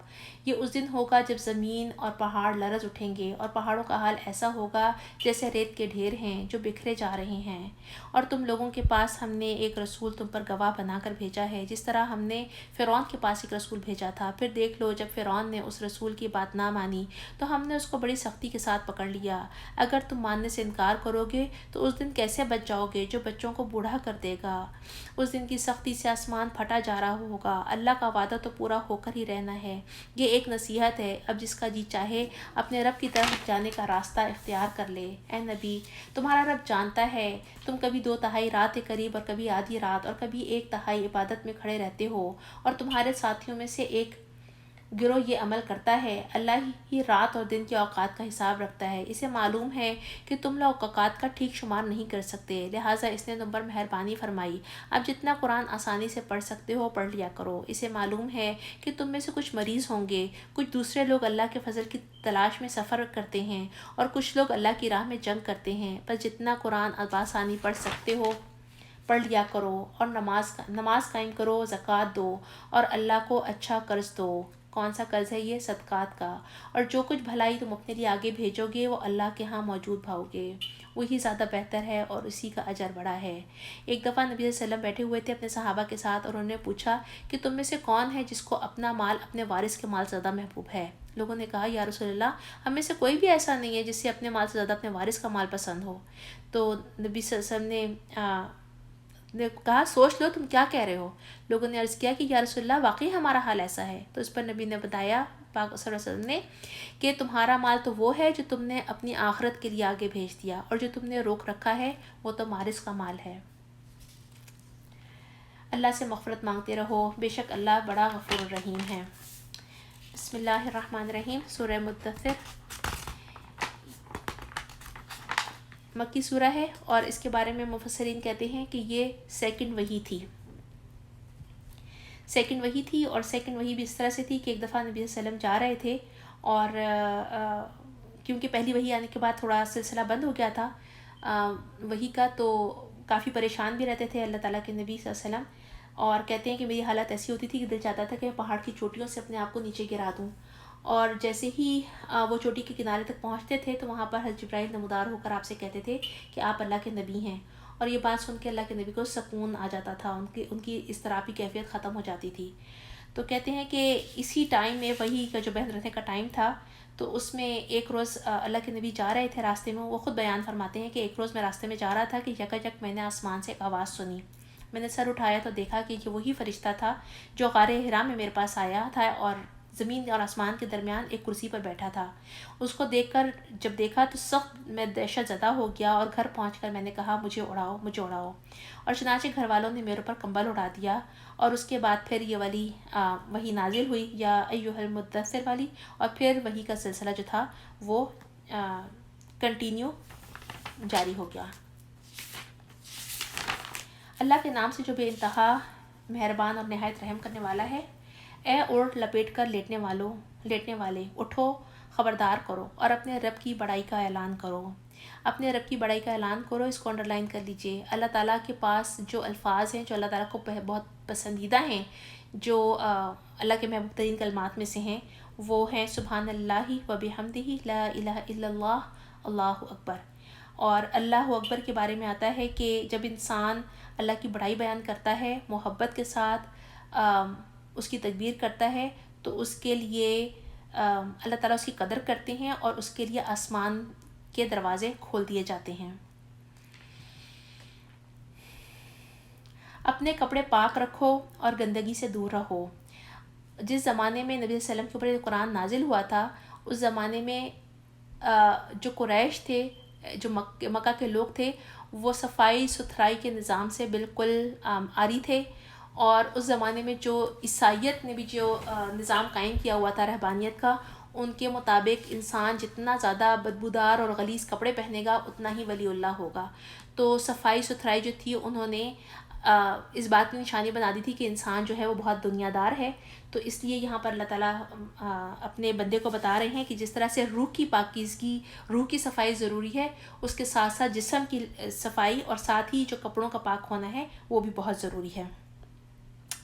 یہ اس دن ہوگا جب زمین اور پہاڑ لرز اٹھیں گے اور پہاڑوں کا حال ایسا ہوگا جیسے ریت کے ڈھیر ہیں جو بکھرے جا رہے ہیں۔ اور تم لوگوں کے پاس ہم نے ایک رسول تم پر گواہ بنا کر بھیجا ہے، جس طرح ہم نے فرعون کے پاس ایک رسول بھیجا تھا۔ پھر دیکھ لو، جب فرعون نے اس رسول کی بات نہ مانی تو ہم نے اس کو بڑی سختی کے ساتھ پکڑ لیا۔ اگر تم ماننے سے انکار کرو گے تو اس دن کیسے بچ جاؤ گے جو بچوں کو بوڑھا کر دے گا؟ اس دن کی سختی سے آسمان پھٹا جا رہا ہوگا۔ اللہ کا وعدہ تو پورا ہو کر ہی رہنا ہے۔ یہ ایک نصیحت ہے، اب جس کا جی چاہے اپنے رب کی طرف جانے کا راستہ اختیار کر لے۔ اے نبی، تمہارا رب جانتا ہے تم کبھی 2/3 رات کے قریب اور کبھی آدھی رات اور کبھی 1/3 عبادت میں کھڑے رہتے ہو، اور تمہارے ساتھیوں میں سے ایک گروہ یہ عمل کرتا ہے۔ اللہ ہی رات اور دن کے اوقات کا حساب رکھتا ہے۔ اسے معلوم ہے کہ تم لوگ اوقات کا ٹھیک شمار نہیں کر سکتے، لہٰذا اس نے تم پر مہربانی فرمائی۔ اب جتنا قرآن آسانی سے پڑھ سکتے ہو پڑھ لیا کرو۔ اسے معلوم ہے کہ تم میں سے کچھ مریض ہوں گے، کچھ دوسرے لوگ اللہ کے فضل کی تلاش میں سفر کرتے ہیں، اور کچھ لوگ اللہ کی راہ میں جنگ کرتے ہیں۔ بس جتنا قرآن بآسانی پڑھ سکتے ہو پڑھ لیا کرو، اور نماز قائم کرو، زکوٰۃ دو، اور اللہ کو اچھا قرض دو۔ کون سا قرض ہے یہ؟ صدقات کا۔ اور جو کچھ بھلائی تم اپنے لیے آگے بھیجو گے وہ اللہ کے ہاں موجود پاؤ گے، وہی زیادہ بہتر ہے اور اسی کا اجر بڑا ہے۔ ایک دفعہ نبی صلی اللہ علیہ وسلم بیٹھے ہوئے تھے اپنے صحابہ کے ساتھ، اور انہوں نے پوچھا کہ تم میں سے کون ہے جس کو اپنا مال اپنے وارث کے مال سے زیادہ محبوب ہے؟ لوگوں نے کہا یا رسول اللہ، ہم میں سے کوئی بھی ایسا نہیں ہے جس سے اپنے مال سے زیادہ اپنے وارث کا مال پسند ہو۔ تو نبی صلی اللہ علیہ وسلم نے کہا سوچ لو تم کیا کہہ رہے ہو؟ لوگوں نے عرض کیا کہ یا رسول اللہ، واقعی ہمارا حال ایسا ہے۔ تو اس پر نبی نے بتایا پاک صلی اللہ علیہ وسلم نے کہ تمہارا مال تو وہ ہے جو تم نے اپنی آخرت کے لیے آگے بھیج دیا، اور جو تم نے روک رکھا ہے وہ تو وارث کا مال ہے۔ اللہ سے مغفرت مانگتے رہو، بے شک اللہ بڑا غفور الرحیم ہے۔ بسم اللہ الرحمن الرحیم۔ سورہ مدثر مکی سورہ ہے، اور اس کے بارے میں مفسرین کہتے ہیں کہ یہ سیکنڈ وحی تھی۔ اور سیکنڈ وحی بھی اس طرح سے تھی کہ ایک دفعہ نبی صلی اللہ علیہ وسلم جا رہے تھے، اور کیونکہ پہلی وحی آنے کے بعد تھوڑا سلسلہ بند ہو گیا تھا وحی کا، تو کافی پریشان بھی رہتے تھے اللہ تعالیٰ کے نبی صلی اللہ علیہ وسلم، اور کہتے ہیں کہ میری حالت ایسی ہوتی تھی کہ دل چاہتا تھا کہ میں پہاڑ کی چوٹیوں سے اپنے آپ کو نیچے گرا دوں، اور جیسے ہی وہ چوٹی کے کنارے تک پہنچتے تھے تو وہاں پر حضرت جبرائیل نمودار ہو کر آپ سے کہتے تھے کہ آپ اللہ کے نبی ہیں، اور یہ بات سن کے اللہ کے نبی کو سکون آ جاتا تھا، ان کی اضطرابی کیفیت ختم ہو جاتی تھی۔ تو کہتے ہیں کہ اسی ٹائم میں وحی کا جو بہن رہنے کا ٹائم تھا، تو اس میں ایک روز اللہ کے نبی جا رہے تھے راستے میں، وہ خود بیان فرماتے ہیں کہ ایک روز میں راستے میں جا رہا تھا کہ یکایک میں نے آسمان سے ایک آواز سنی، میں نے سر اٹھایا تو دیکھا کہ یہ وہی فرشتہ تھا جو غار حرا میں میرے پاس آیا تھا اور زمین اور آسمان کے درمیان ایک کرسی پر بیٹھا تھا۔ اس کو جب دیکھا تو سخت میں دہشت زدہ ہو گیا، اور گھر پہنچ کر میں نے کہا مجھے اڑاؤ، اور چنانچہ گھر والوں نے میرے اوپر کمبل اڑا دیا، اور اس کے بعد پھر یہ والی وحی نازل ہوئی یا ایھا المدثر والی، اور پھر وحی کا سلسلہ جو تھا وہ کنٹینیو جاری ہو گیا۔ اللہ کے نام سے جو بے انتہا مہربان اور نہایت رحم کرنے والا ہے۔ اے اوڑھ لپیٹ کر لیٹنے والے، اٹھو، خبردار کرو اور اپنے رب کی بڑائی کا اعلان کرو۔ اپنے رب کی بڑائی کا اعلان کرو، اس کو انڈرلائن کر لیجئے۔ اللہ تعالیٰ کے پاس جو الفاظ ہیں جو اللہ تعالیٰ کو بہت پسندیدہ ہیں، جو اللہ کے محبوب ترین کلمات میں سے ہیں، وہ ہیں سبحان اللہ و بحمدہ، لا الہ الا اللہ، اللہ اکبر۔ اور اللہ اکبر کے بارے میں آتا ہے کہ جب انسان اللہ کی بڑائی بیان کرتا ہے، محبت کے ساتھ اس کی تکبیر کرتا ہے، تو اس کے لیے اللہ تعالیٰ اس کی قدر کرتے ہیں اور اس کے لیے آسمان کے دروازے کھول دیے جاتے ہیں۔ اپنے کپڑے پاک رکھو اور گندگی سے دور رہو۔ جس زمانے میں نبی صلی اللہ علیہ وسلم کے اوپر قرآن نازل ہوا تھا، اس زمانے میں جو قریش تھے جو مکہ کے لوگ تھے وہ صفائی ستھرائی کے نظام سے بالکل عاری تھے، اور اس زمانے میں جو عیسائیت نے بھی جو نظام قائم کیا ہوا تھا رہبانیت کا، ان کے مطابق انسان جتنا زیادہ بدبودار اور غلیظ کپڑے پہنے گا اتنا ہی ولی اللہ ہوگا. تو صفائی ستھرائی جو تھی انہوں نے اس بات کی نشانی بنا دی تھی کہ انسان جو ہے وہ بہت دنیا دار ہے. تو اس لیے یہاں پر اللہ تعالیٰ اپنے بندے کو بتا رہے ہیں کہ جس طرح سے روح کی پاکیزگی، روح کی صفائی ضروری ہے، اس کے ساتھ ساتھ جسم کی صفائی اور ساتھ ہی جو کپڑوں کا پاک ہونا ہے وہ بھی بہت ضروری ہے،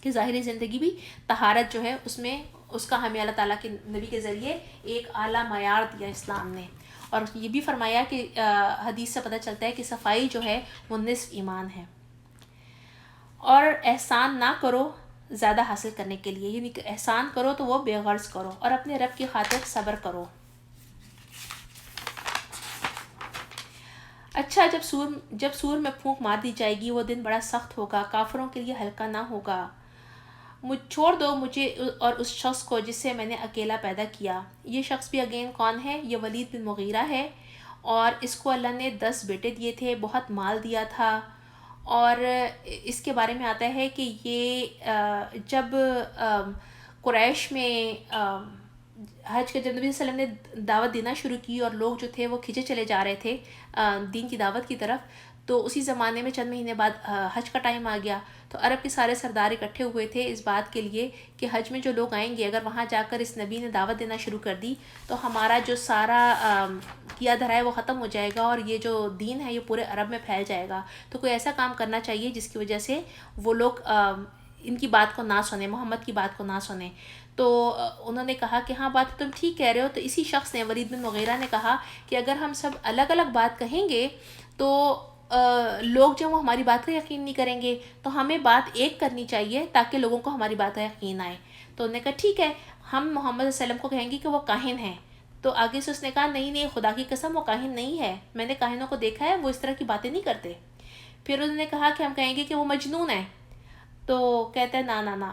کہ ظاہری زندگی بھی طہارت جو ہے اس میں اس کا ہمیں اللہ تعالیٰ کے نبی کے ذریعے ایک اعلیٰ معیار دیا اسلام نے. اور یہ بھی فرمایا کہ حدیث سے پتہ چلتا ہے کہ صفائی جو ہے وہ نصف ایمان ہے. اور احسان نہ کرو زیادہ حاصل کرنے کے لیے، یعنی کہ احسان کرو تو وہ بے غرض کرو، اور اپنے رب کی خاطر صبر کرو. اچھا، جب سور میں پھونک مار دی جائے گی وہ دن بڑا سخت ہوگا، کافروں کے لیے ہلکا نہ ہوگا. چھوڑ دو مجھے اور اس شخص کو جس سے میں نے اکیلا پیدا کیا. یہ شخص بھی اگین کون ہے؟ یہ ولید بن مغیرہ ہے، اور اس کو اللہ نے 10 بیٹے دیے تھے، بہت مال دیا تھا. اور اس کے بارے میں آتا ہے کہ یہ جب قریش میں حج کے جب نبی صلی اللہ علیہ وسلم نے دعوت دینا شروع کی اور لوگ جو تھے وہ کھنچے چلے جا رہے تھے دین کی دعوت کی طرف، تو اسی زمانے میں چند مہینے بعد حج کا ٹائم آ گیا. تو عرب کے سارے سردار اکٹھے ہوئے تھے اس بات کے لیے کہ حج میں جو لوگ آئیں گے اگر وہاں جا کر اس نبی نے دعوت دینا شروع کر دی تو ہمارا جو سارا کیا دھرا ہے وہ ختم ہو جائے گا، اور یہ جو دین ہے یہ پورے عرب میں پھیل جائے گا. تو کوئی ایسا کام کرنا چاہیے جس کی وجہ سے وہ لوگ ان کی بات کو نہ سنیں، محمد کی بات کو نہ سنیں. تو انہوں نے کہا کہ ہاں بات تم ٹھیک کہہ رہے ہو. تو اسی شخص نے، ولید بن مغیرہ نے کہا کہ اگر ہم سب الگ الگ بات کہیں گے تو لوگ جو وہ ہماری بات کا یقین نہیں کریں گے، تو ہمیں بات ایک کرنی چاہیے تاکہ لوگوں کو ہماری بات کا یقین آئے. تو انہوں نے کہا ٹھیک ہے، ہم محمد صلی اللہ علیہ وسلم کو کہیں گے کہ وہ کاہن ہیں. تو آگے سے اس نے کہا نہیں خدا کی قسم وہ کاہن نہیں ہے، میں نے کاہنوں کو دیکھا ہے، وہ اس طرح کی باتیں نہیں کرتے. پھر انہوں نے کہا کہ ہم کہیں گے کہ وہ مجنون ہے. تو کہتا ہے نا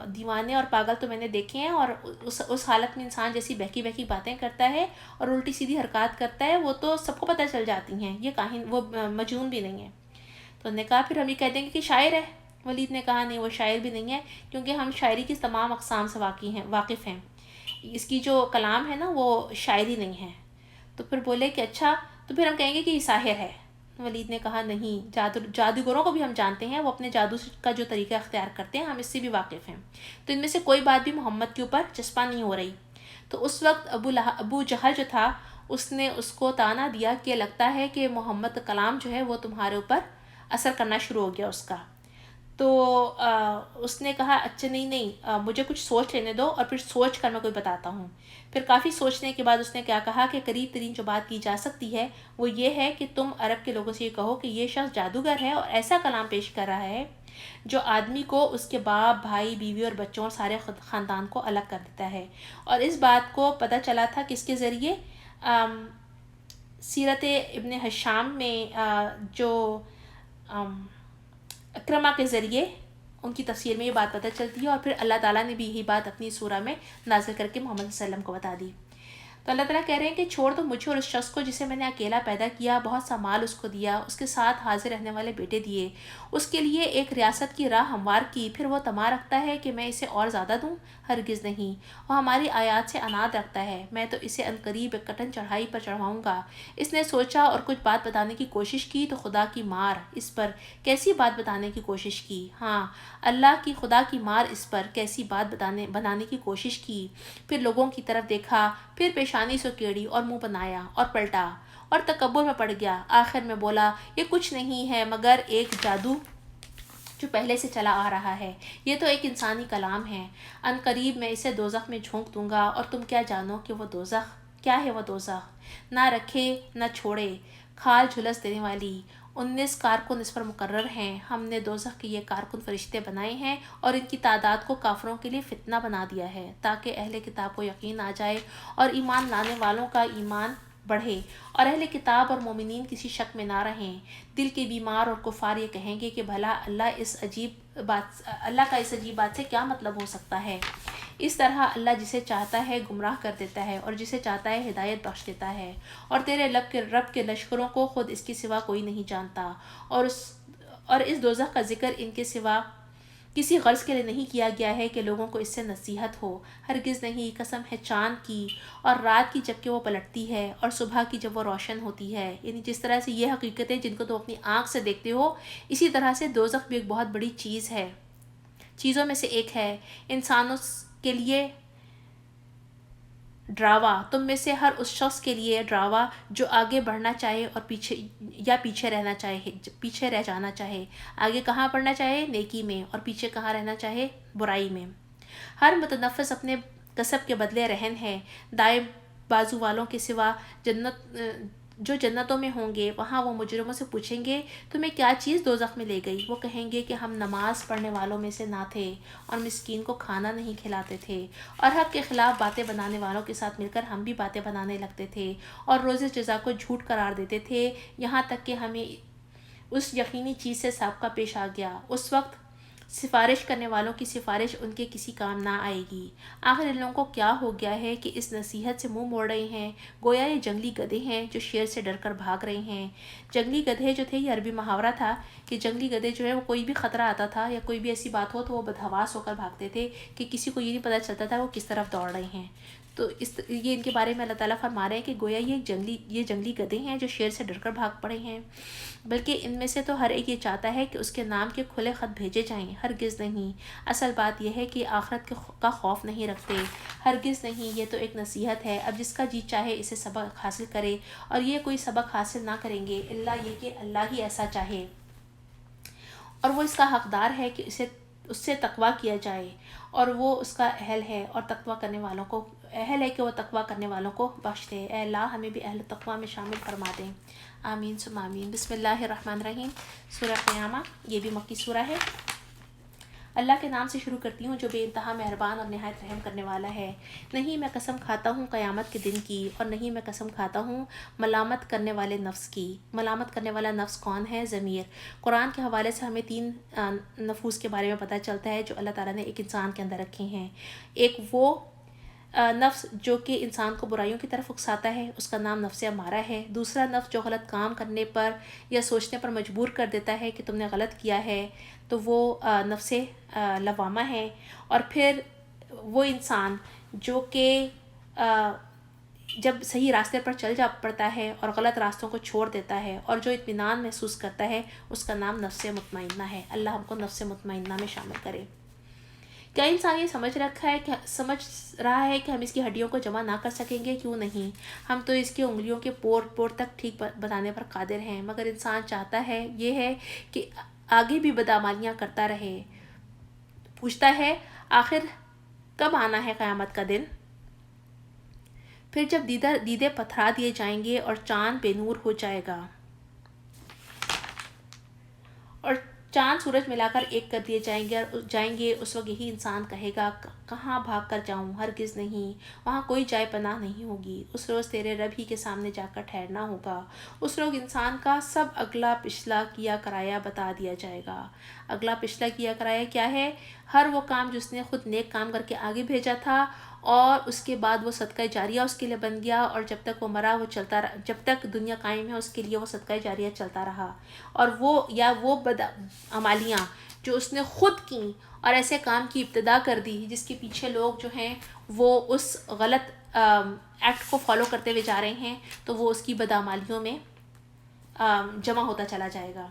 دیوانے اور پاگل تو میں نے دیکھے ہیں، اور اس حالت میں انسان جیسی بہکی باتیں کرتا ہے اور الٹی سیدھی حرکات کرتا ہے وہ تو سب کو پتہ چل جاتی ہیں، یہ کاہن وہ مجنون بھی نہیں ہے. تو انہوں نے کہا پھر ہم یہ کہہ دیں گے کہ شاعر ہے. ولید نے کہا نہیں وہ شاعر بھی نہیں ہے، کیونکہ ہم شاعری کی تمام اقسام سے واقف ہیں، اس کی جو کلام ہے نا وہ شاعری نہیں ہے. تو پھر بولے کہ اچھا تو پھر ہم کہیں گے کہ یہ ساحر ہے. ولید نے کہا نہیں، جادوگروں کو بھی ہم جانتے ہیں، وہ اپنے جادو کا جو طریقہ اختیار کرتے ہیں ہم اس سے بھی واقف ہیں. تو ان میں سے کوئی بات بھی محمد کے اوپر چسپاں نہیں ہو رہی. تو اس وقت ابو جہل جو تھا اس نے اس کو طعنہ دیا کہ لگتا ہے کہ محمد کا کلام جو ہے وہ تمہارے اوپر اثر کرنا شروع ہو گیا اس کا. تو اس نے کہا اچھا نہیں مجھے کچھ سوچ لینے دو اور پھر سوچ کر میں کوئی بتاتا ہوں. پھر کافی سوچنے کے بعد اس نے کیا کہا کہ قریب ترین جو بات کی جا سکتی ہے وہ یہ ہے کہ تم عرب کے لوگوں سے یہ کہو کہ یہ شخص جادوگر ہے اور ایسا کلام پیش کر رہا ہے جو آدمی کو اس کے باپ، بھائی، بیوی اور بچوں اور سارے خاندان کو الگ کر دیتا ہے. اور اس بات کو پتہ چلا تھا کس کے ذریعے؟ سیرت ابن ہشام میں جو اکرمہ کے ذریعے ان کی تفسیر میں یہ بات پتہ چلتی ہے، اور پھر اللہ تعالیٰ نے بھی یہی بات اپنی سورہ میں نازل کر کے محمد صلی اللہ علیہ وسلم کو بتا دی. تو اللہ تعالیٰ کہہ رہے ہیں کہ چھوڑ دو مجھے اور اس شخص کو جسے میں نے اکیلا پیدا کیا، بہت سا مال اس کو دیا، اس کے ساتھ حاضر رہنے والے بیٹے دیے، اس کے لیے ایک ریاست کی راہ ہموار کی، پھر وہ طمع رکھتا ہے کہ میں اسے اور زیادہ دوں، ہرگز نہیں. وہ ہماری آیات سے عناد رکھتا ہے، میں تو اسے عنقریب ایک کٹن چڑھائی پر چڑھاؤں گا. اس نے سوچا اور کچھ بات بتانے کی کوشش کی تو خدا کی مار اس پر کیسی بات بتانے کی کوشش کی. ہاں اللہ کی خدا کی مار اس پر کیسی بات بنانے کی کوشش کی. پھر لوگوں کی طرف دیکھا، پھر پیشانی سے کیڑی اور منہ بنایا اور پلٹا اور تکبر میں پڑ گیا. آخر میں بولا یہ کچھ نہیں ہے مگر ایک جادو جو پہلے سے چلا آ رہا ہے، یہ تو ایک انسانی کلام ہے. ان قریب میں اسے دوزخ میں جھونک دوں گا، اور تم کیا جانو کہ وہ دوزخ کیا ہے؟ وہ دوزخ نہ رکھے نہ چھوڑے، کھال جھلس دینے والی. 19 کارکن اس پر مقرر ہیں. ہم نے دوزخ کے یہ کارکن فرشتے بنائے ہیں اور ان کی تعداد کو کافروں کے لیے فتنہ بنا دیا ہے تاکہ اہل کتاب کو یقین آ جائے اور ایمان لانے والوں کا ایمان بڑھے اور اہل کتاب اور مومنین کسی شک میں نہ رہیں. دل کے بیمار اور کفار یہ کہیں گے کہ بھلا اللہ کا اس عجیب بات سے کیا مطلب ہو سکتا ہے؟ اس طرح اللہ جسے چاہتا ہے گمراہ کر دیتا ہے اور جسے چاہتا ہے ہدایت بخش دیتا ہے، اور تیرے رب کے لشکروں کو خود اس کے سوا کوئی نہیں جانتا، اور اس دوزخ کا ذکر ان کے سوا کسی غرض کے لیے نہیں کیا گیا ہے کہ لوگوں کو اس سے نصیحت ہو، ہرگز نہیں، قسم ہے چاند کی اور رات کی جب کہ وہ پلٹتی ہے اور صبح کی جب وہ روشن ہوتی ہے، یعنی جس طرح سے یہ حقیقتیں جن کو تم اپنی آنکھ سے دیکھتے ہو، اسی طرح سے دوزخ بھی ایک بہت بڑی چیز ہے، چیزوں میں سے ایک ہے، انسانوں کے لیے ڈراوا، تم میں سے ہر اس شخص کے لیے ڈراوا جو آگے بڑھنا چاہے اور پیچھے رہ جانا چاہے، آگے کہاں بڑھنا چاہے؟ نیکی میں، اور پیچھے کہاں رہنا چاہے؟ برائی میں۔ ہر متنفس اپنے کسب کے بدلے رہن ہے، دائیں بازو والوں کے سوا جو جنتوں میں ہوں گے، وہاں وہ مجرموں سے پوچھیں گے تمہیں کیا چیز دوزخ میں لے گئی؟ وہ کہیں گے کہ ہم نماز پڑھنے والوں میں سے نہ تھے اور مسکین کو کھانا نہیں کھلاتے تھے، اور حق کے خلاف باتیں بنانے والوں کے ساتھ مل کر ہم بھی باتیں بنانے لگتے تھے اور روز جزا کو جھوٹ قرار دیتے تھے، یہاں تک کہ ہمیں اس یقینی چیز سے سابقہ پیش آ گیا، اس وقت سفارش کرنے والوں کی سفارش ان کے کسی کام نہ آئے گی۔ آخر ان لوگوں کو کیا ہو گیا ہے کہ اس نصیحت سے منہ موڑ رہے ہیں؟ گویا یہ جنگلی گدھے ہیں جو شیر سے ڈر کر بھاگ رہے ہیں۔ جنگلی گدھے جو تھے، یہ عربی محاورہ تھا کہ جنگلی گدھے جو ہے وہ کوئی بھی خطرہ آتا تھا یا کوئی بھی ایسی بات ہو تو وہ بدحواس ہو کر بھاگتے تھے کہ کسی کو یہ نہیں پتہ چلتا تھا وہ کس طرف دوڑ رہے ہیں۔ تو یہ ان کے بارے میں اللہ تعالیٰ فرما رہے ہیں کہ گویا یہ جنگلی گدھے ہیں جو شیر سے ڈر کر بھاگ پڑے ہیں، بلکہ ان میں سے تو ہر ایک یہ چاہتا ہے کہ اس کے نام کے کھلے خط بھیجے جائیں، ہرگز نہیں۔ اصل بات یہ ہے کہ آخرت کا خوف نہیں رکھتے، ہرگز نہیں، یہ تو ایک نصیحت ہے، اب جس کا جی چاہے اسے سبق حاصل کرے، اور یہ کوئی سبق حاصل نہ کریں گے الا یہ کہ اللہ ہی ایسا چاہے اور وہ اس کا حقدار ہے کہ اس سے تقویٰ کیا جائے، اور وہ اس کا اہل ہے اور تقویٰ کرنے والوں کو اہل ہے کہ وہ تقویٰ کرنے والوں کو بخش دے۔ اے اللہ ہمیں بھی اہل تقویٰ میں شامل فرما دیں، آمین ثم آمین۔ بسم اللہ الرحمن الرحیم۔ سورہ قیامہ، یہ بھی مکی سورہ ہے۔ اللہ کے نام سے شروع کرتی ہوں جو بے انتہا مہربان اور نہایت رحم کرنے والا ہے۔ نہیں میں قسم کھاتا ہوں قیامت کے دن کی، اور نہیں میں قسم کھاتا ہوں ملامت کرنے والے نفس کی۔ ملامت کرنے والا نفس کون ہے؟ ضمیر۔ قرآن کے حوالے سے ہمیں 3 نفوس کے بارے میں پتہ چلتا ہے جو اللہ تعالیٰ نے ایک انسان کے اندر رکھے ہیں۔ ایک وہ نفس جو کہ انسان کو برائیوں کی طرف اکساتا ہے، اس کا نام نفس امارہ ہے۔ دوسرا نفس جو غلط کام کرنے پر یا سوچنے پر مجبور کر دیتا ہے کہ تم نے غلط کیا ہے، تو وہ نفس لوامہ ہے۔ اور پھر وہ انسان جو کہ جب صحیح راستے پر چل جا پڑتا ہے اور غلط راستوں کو چھوڑ دیتا ہے اور جو اطمینان محسوس کرتا ہے، اس کا نام نفس مطمئنہ ہے۔ اللہ ہم کو نفس مطمئنہ میں شامل کرے۔ کیا انسان یہ سمجھ رہا ہے کہ ہم اس کی ہڈیوں کو جمع نہ کر سکیں گے؟ کیوں نہیں، ہم تو اس کی انگلیوں کے پور تک ٹھیک بنانے پر قادر ہیں، مگر انسان چاہتا ہے یہ ہے کہ آگے بھی بدعمالیاں کرتا رہے۔ پوچھتا ہے آخر کب آنا ہے قیامت کا دن؟ پھر جب دیدے پتھرا دیے جائیں گے اور چاند بے نور ہو جائے گا اور چاند سورج ملا کر ایک کر دیے جائیں گے، اس وقت یہی انسان کہے گا کہاں بھاگ کر جاؤں؟ ہرگز نہیں، وہاں کوئی جائے پناہ نہیں ہوگی۔ اس روز تیرے رب ہی کے سامنے جا کر ٹھہرنا ہوگا۔ اس روز انسان کا سب اگلا پچھلا کیا کرایا بتا دیا جائے گا۔ اگلا پچھلا کیا کرایا کیا ہے؟ ہر وہ کام جس نے خود نیک کام کر کے آگے بھیجا تھا اور اس کے بعد وہ صدقہ جاریہ اس کے لیے بن گیا، اور جب تک وہ مرا وہ چلتا رہا، جب تک دنیا قائم ہے اس کے لیے وہ صدقہ جاریہ چلتا رہا۔ اور وہ بدعمالیاں جو اس نے خود کی اور ایسے کام کی ابتدا کر دی جس کے پیچھے لوگ جو ہیں وہ اس غلط ایکٹ کو فالو کرتے ہوئے جا رہے ہیں، تو وہ اس کی بدعمالیوں میں جمع ہوتا چلا جائے گا۔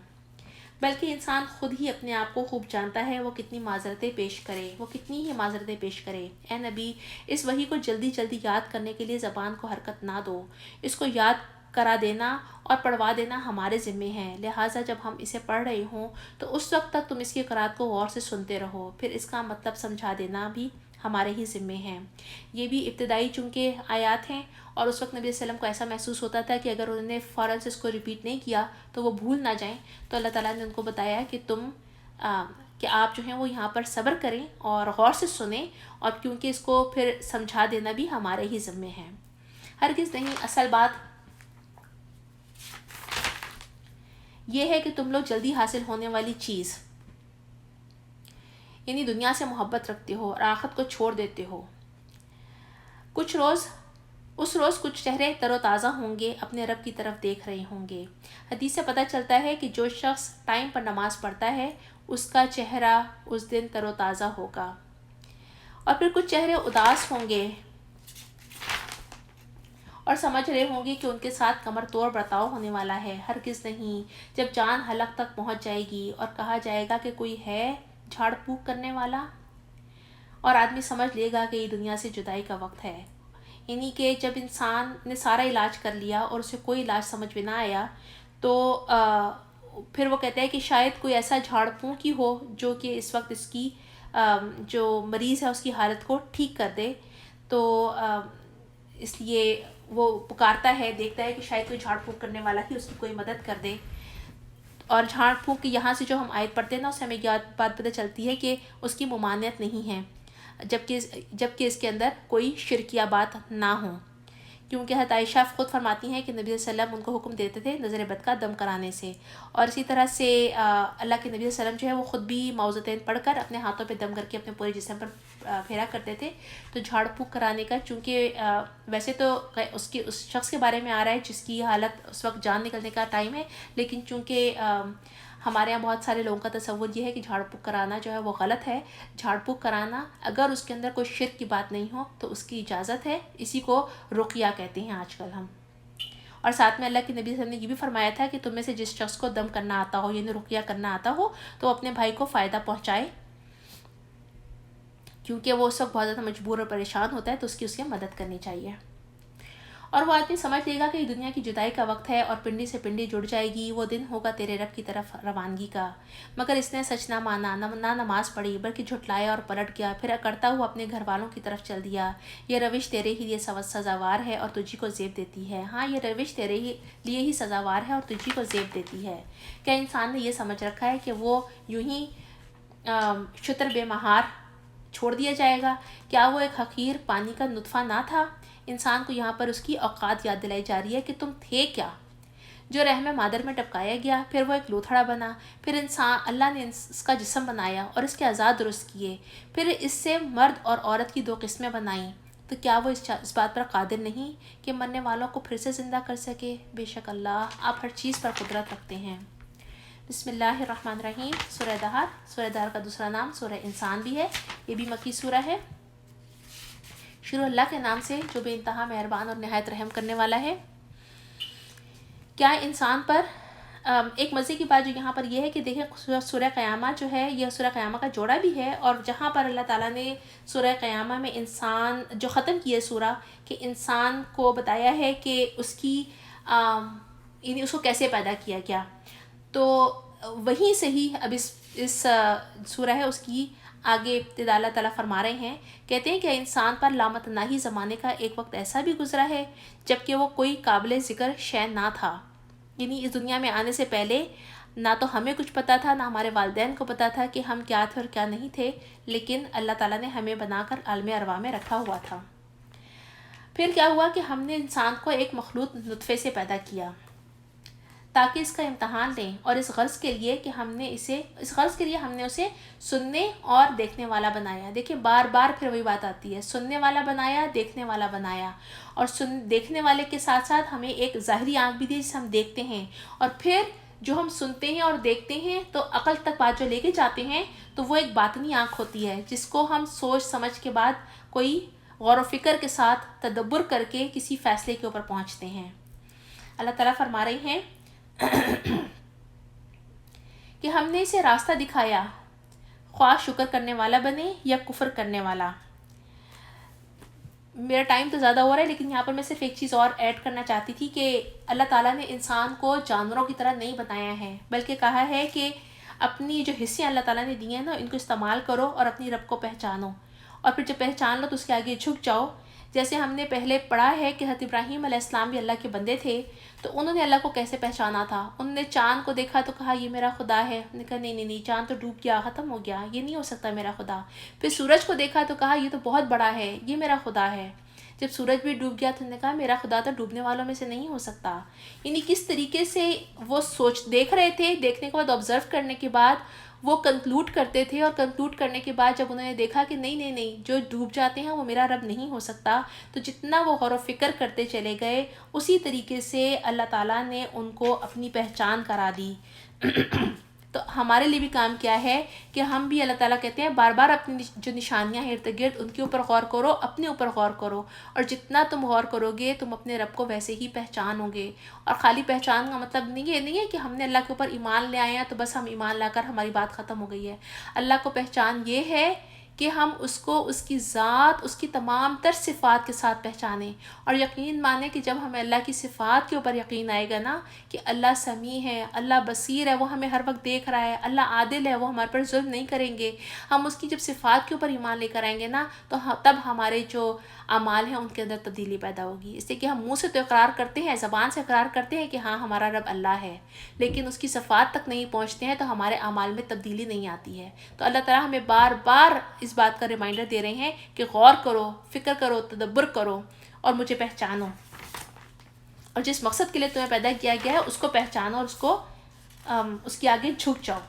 بلکہ انسان خود ہی اپنے آپ کو خوب جانتا ہے، وہ کتنی معذرتیں پیش کرے۔ اے نبی، اس وحی کو جلدی یاد کرنے کے لیے زبان کو حرکت نہ دو، اس کو یاد کرا دینا اور پڑھوا دینا ہمارے ذمے ہے، لہٰذا جب ہم اسے پڑھ رہے ہوں تو اس وقت تک تم اس کی قرأت کو غور سے سنتے رہو، پھر اس کا مطلب سمجھا دینا بھی ہمارے ہی ذمے ہیں۔ یہ بھی ابتدائی چونکہ آیات ہیں، اور اس وقت نبی صلی اللہ علیہ وسلم کو ایسا محسوس ہوتا تھا کہ اگر انہوں نے فوراً سے اس کو ریپیٹ نہیں کیا تو وہ بھول نہ جائیں، تو اللہ تعالیٰ نے ان کو بتایا کہ کہ آپ جو ہیں وہ یہاں پر صبر کریں اور غور سے سنیں، اور کیونکہ اس کو پھر سمجھا دینا بھی ہمارے ہی ذمے ہیں، ہرگز نہیں۔ اصل بات یہ ہے کہ تم لوگ جلدی حاصل ہونے والی چیز یعنی دنیا سے محبت رکھتے ہو اور آخرت کو چھوڑ دیتے ہو۔ اس روز کچھ چہرے تر و تازہ ہوں گے، اپنے رب کی طرف دیکھ رہے ہوں گے۔ حدیث سے پتہ چلتا ہے کہ جو شخص ٹائم پر نماز پڑھتا ہے اس کا چہرہ اس دن تر و تازہ ہوگا۔ اور پھر کچھ چہرے اداس ہوں گے اور سمجھ رہے ہوں گے کہ ان کے ساتھ کمر توڑ برتاؤ ہونے والا ہے۔ ہرگز نہیں، جب جان حلق تک پہنچ جائے گی اور کہا جائے گا کہ کوئی ہے جھاڑ پھونک کرنے والا، اور آدمی سمجھ لے گا کہ یہ دنیا سے جدائی کا وقت ہے۔ یعنی کہ جب انسان نے سارا علاج کر لیا اور اسے کوئی علاج سمجھ میں نہ آیا تو پھر وہ کہتا ہے کہ شاید کوئی ایسا جھاڑ پھونک ہی ہو جو کہ اس وقت اس کی جو مریض ہے اس کی حالت کو ٹھیک کر دے۔ تو اس لیے وہ پکارتا ہے، دیکھتا ہے کہ شاید کوئی جھاڑ پھونک کرنے والا ہی اس کی کوئی مدد کر دے۔ اور جھاڑ پھونک کی یہاں سے جو ہم آیت پڑھتے ہیں نا، اس سے ہمیں یہ بات پتہ چلتی ہے کہ اس کی ممانعت نہیں ہے، جبکہ اس کے اندر کوئی شرکیہ بات نہ ہو، کیونکہ حضرت عائشہ خود فرماتی ہیں کہ نبی صلی اللہ علیہ وسلم ان کو حکم دیتے تھے نظر بد کا دم کرانے سے، اور اسی طرح سے اللہ کے نبی صلی اللہ علیہ وسلم جو ہے وہ خود بھی معوذتین پڑھ کر اپنے ہاتھوں پہ دم کر کے اپنے پورے جسم پر پھیرا کرتے تھے۔ تو جھاڑ پھونک کرانے کا، چونکہ ویسے تو اس شخص کے بارے میں آ رہا ہے جس کی حالت اس وقت جان نکلنے کا ٹائم ہے، لیکن چونکہ ہمارے یہاں بہت سارے لوگوں کا تصور یہ ہے کہ جھاڑ پھونک کرانا جو ہے وہ غلط ہے۔ جھاڑ پھونک کرانا اگر اس کے اندر کوئی شرک کی بات نہیں ہو تو اس کی اجازت ہے، اسی کو رقیہ کہتے ہیں آج کل ہم۔ اور ساتھ میں اللہ کے نبی صلی اللہ علیہ وسلم نے یہ بھی فرمایا تھا کہ تم میں سے جس شخص کو دم کرنا آتا ہو، یعنی رقیہ کرنا آتا ہو، تو اپنے بھائی کو فائدہ پہنچائے، کیونکہ وہ اس وقت بہت زیادہ مجبور اور پریشان ہوتا ہے، تو اس کی مدد کرنی چاہیے۔ اور وہ آدمی سمجھ لے گا کہ یہ دنیا کی جدائی کا وقت ہے اور پنڈی سے پنڈی جڑ جائے گی، وہ دن ہوگا تیرے رب کی طرف روانگی کا۔ مگر اس نے سچ نہ مانا، نہ نماز پڑھی بلکہ جھٹلایا اور پلٹ گیا، پھر اکڑتا ہوا اپنے گھر والوں کی طرف چل دیا۔ یہ روش تیرے ہی لیے سزاوار ہے اور تجھی کو زیب دیتی ہے۔ ہاں، یہ روش تیرے لیے ہی سزاوار ہے اور تجھی کو زیب دیتی ہے۔ کیا انسان نے یہ سمجھ رکھا ہے کہ وہ یوں ہی شتر بے مہار چھوڑ دیا جائے گا؟ کیا وہ ایک حقیر پانی کا نطفہ نہ تھا؟ انسان کو یہاں پر اس کی اوقات یاد دلائی جا رہی ہے کہ تم تھے کیا، جو رحم مادر میں ٹپکایا گیا، پھر وہ ایک لوتھڑا بنا، پھر اللہ نے اس کا جسم بنایا اور اس کے اعضاء درست کیے، پھر اس سے مرد اور عورت کی 2 قسمیں بنائیں۔ تو کیا وہ اس بات پر قادر نہیں کہ مرنے والوں کو پھر سے زندہ کر سکے؟ بے شک اللہ، آپ ہر چیز پر قدرت رکھتے ہیں۔ بسم اللہ الرحمن الرحیم۔ سورہ دہر، سورہ دہر کا دوسرا نام سورہ انسان بھی ہے، یہ بھی مکی سورہ ہے۔ شروع اللہ کے نام سے جو بے انتہا مہربان اور نہایت رحم کرنے والا ہے۔ کیا انسان پر ایک مزے کی بات جو یہاں پر یہ ہے کہ دیکھیں سورہ قیامہ جو ہے یہ سورہ قیامہ کا جوڑا بھی ہے، اور جہاں پر اللہ تعالیٰ نے سورہ قیامہ میں انسان جو ختم کی ہے سورہ، کہ انسان کو بتایا ہے کہ اس کی یعنی اس کو کیسے پیدا کیا گیا، تو وہیں سے ہی اب اس سورہ ہے اس کی آگے ابتدا اللہ تعالیٰ فرما رہے ہیں، کہتے ہیں کہ انسان پر لامتناہی زمانے کا ایک وقت ایسا بھی گزرا ہے جبکہ وہ کوئی قابل ذکر شے نہ تھا، یعنی اس دنیا میں آنے سے پہلے نہ تو ہمیں کچھ پتا تھا، نہ ہمارے والدین کو پتا تھا کہ ہم کیا تھے اور کیا نہیں تھے، لیکن اللہ تعالیٰ نے ہمیں بنا کر عالم ارواح میں رکھا ہوا تھا۔ پھر کیا ہوا کہ ہم نے انسان کو ایک مخلوط نطفے سے پیدا کیا تاکہ اس کا امتحان لیں، اور اس غرض کے لیے ہم نے اسے سننے اور دیکھنے والا بنایا۔ دیکھیں بار بار پھر وہی بات آتی ہے، سننے والا بنایا، دیکھنے والا بنایا، اور دیکھنے والے کے ساتھ ساتھ ہمیں ایک ظاہری آنکھ بھی دی جسے ہم دیکھتے ہیں، اور پھر جو ہم سنتے ہیں اور دیکھتے ہیں تو عقل تک بات جو لے کے جاتے ہیں تو وہ ایک باطنی آنکھ ہوتی ہے جس کو ہم سوچ سمجھ کے بعد کوئی غور و فکر کے ساتھ تدبر کر کے کسی فیصلے کے اوپر پہنچتے ہیں۔ اللہ تعالیٰ فرما رہے ہیں کہ ہم نے اسے راستہ دکھایا، خواہ شکر کرنے والا بنے یا کفر کرنے والا۔ میرا ٹائم تو زیادہ ہو رہا ہے لیکن یہاں پر میں صرف ایک چیز اور ایڈ کرنا چاہتی تھی کہ اللہ تعالیٰ نے انسان کو جانوروں کی طرح نہیں بتایا ہے، بلکہ کہا ہے کہ اپنی جو حصے اللہ تعالیٰ نے دیے ہیں نا ان کو استعمال کرو اور اپنی رب کو پہچانو، اور پھر جب پہچان لو تو اس کے آگے جھک جاؤ۔ جیسے ہم نے پہلے پڑھا ہے کہ حضرت ابراہیم علیہ السلام بھی اللہ کے بندے تھے، تو انہوں نے اللہ کو کیسے پہچانا تھا؟ انہوں نے چاند کو دیکھا تو کہا یہ میرا خدا ہے، انہوں نے کہا نہیں چاند تو ڈوب گیا، ختم ہو گیا، یہ نہیں ہو سکتا میرا خدا۔ پھر سورج کو دیکھا تو کہا یہ تو بہت بڑا ہے، یہ میرا خدا ہے۔ جب سورج بھی ڈوب گیا تو انہوں نے کہا میرا خدا تو ڈوبنے والوں میں سے نہیں ہو سکتا۔ یعنی کس طریقے سے وہ دیکھ رہے تھے، دیکھنے کے بعد آبزرو کرنے کے بعد وہ کنکلوڈ کرتے تھے، اور کنکلوڈ کرنے کے بعد جب انہوں نے دیکھا کہ نہیں نہیں نہیں، جو ڈوب جاتے ہیں وہ میرا رب نہیں ہو سکتا، تو جتنا وہ غور و فکر کرتے چلے گئے اسی طریقے سے اللہ تعالیٰ نے ان کو اپنی پہچان کرا دی۔ تو ہمارے لیے بھی کام کیا ہے کہ ہم بھی، اللہ تعالیٰ کہتے ہیں بار بار اپنی جو نشانیاں ہیں ارد گرد ان کے اوپر غور کرو، اپنے اوپر غور کرو، اور جتنا تم غور کرو گے تم اپنے رب کو ویسے ہی پہچانو گے۔ اور خالی پہچان کا مطلب یہ نہیں ہے کہ ہم نے اللہ کے اوپر ایمان لے آئے ہیں تو بس ہم ایمان لا کر ہماری بات ختم ہو گئی ہے۔ اللہ کو پہچان یہ ہے کہ ہم اس کو، اس کی ذات، اس کی تمام تر صفات کے ساتھ پہچانیں، اور یقین مانیں کہ جب ہمیں اللہ کی صفات کے اوپر یقین آئے گا نا کہ اللہ سمیع ہے، اللہ بصیر ہے، وہ ہمیں ہر وقت دیکھ رہا ہے، اللہ عادل ہے، وہ ہمارے پر ظلم نہیں کریں گے، ہم اس کی جب صفات کے اوپر ایمان لے کر آئیں گے نا تو تب ہمارے جو اعمال ہیں ان کے اندر تبدیلی پیدا ہوگی۔ اس لیے کہ ہم منہ سے تو اقرار کرتے ہیں، زبان سے اقرار کرتے ہیں کہ ہاں ہمارا رب اللہ ہے، لیکن اس کی صفات تک نہیں پہنچتے ہیں تو ہمارے اعمال میں تبدیلی نہیں آتی ہے۔ تو اللہ تعالیٰ ہمیں بار بار اس بات کا ریمائنڈر دے رہے ہیں کہ غور کرو، فکر کرو، تدبر کرو اور مجھے پہچانو، اور جس مقصد کے لیے تمہیں پیدا کیا گیا ہے اس کو پہچانو اور اس کے آگے جھک جاؤ۔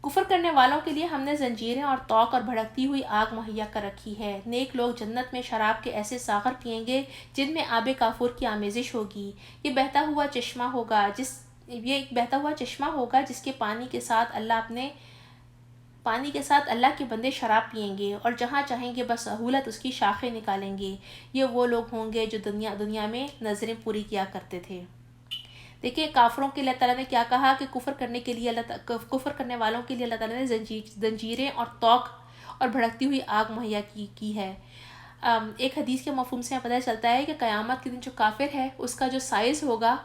کفر کرنے والوں کے لیے ہم نے زنجیریں اور طوق اور بھڑکتی ہوئی آگ مہیا کر رکھی ہے۔ نیک لوگ جنت میں شراب کے ایسے ساغر پئیں گے جن میں آب کافور کی آمیزش ہوگی۔ یہ ایک بہتا ہوا چشمہ ہوگا جس کے پانی کے ساتھ اللہ کے بندے شراب پئیں گے، اور جہاں چاہیں گے بس سہولت اس کی شاخیں نکالیں گے۔ یہ وہ لوگ ہوں گے جو دنیا میں نظریں پوری کیا کرتے تھے۔ دیکھیں کافروں کے اللہ تعالیٰ نے کیا کہا کہ کفر کرنے والوں کے لیے اللہ تعالیٰ نے زنجیریں اور طوق اور بھڑکتی ہوئی آگ مہیا کی ہے۔ ایک حدیث کے مفہوم سے پتہ چلتا ہے کہ قیامت کے دن جو کافر ہے اس کا جو سائز ہوگا،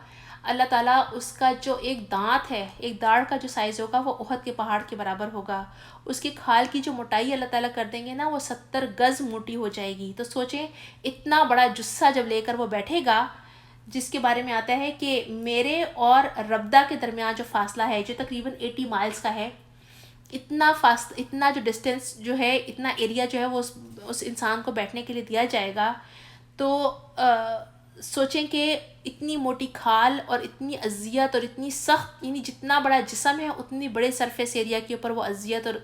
اللہ تعالیٰ اس کا جو ایک دانت ہے، ایک داڑھ کا جو سائز ہوگا وہ احد کے پہاڑ کے برابر ہوگا۔ اس کی کھال کی جو موٹائی اللہ تعالیٰ کر دیں گے نا وہ 70 گز موٹی ہو جائے گی۔ تو سوچیں اتنا بڑا جثہ جب لے کر وہ بیٹھے گا، جس کے بارے میں آتا ہے کہ میرے اور ربدہ کے درمیان جو فاصلہ ہے جو تقریباً 80 مائلز کا ہے، اتنا جو ڈسٹینس جو ہے، اتنا ایریا جو ہے وہ اس انسان کو بیٹھنے کے لیے دیا جائے گا۔ تو سوچیں کہ اتنی موٹی کھال اور اتنی اذیت اور اتنی سخت، یعنی جتنا بڑا جسم ہے اتنی بڑے سرفیس ایریا کے اوپر وہ اذیت اور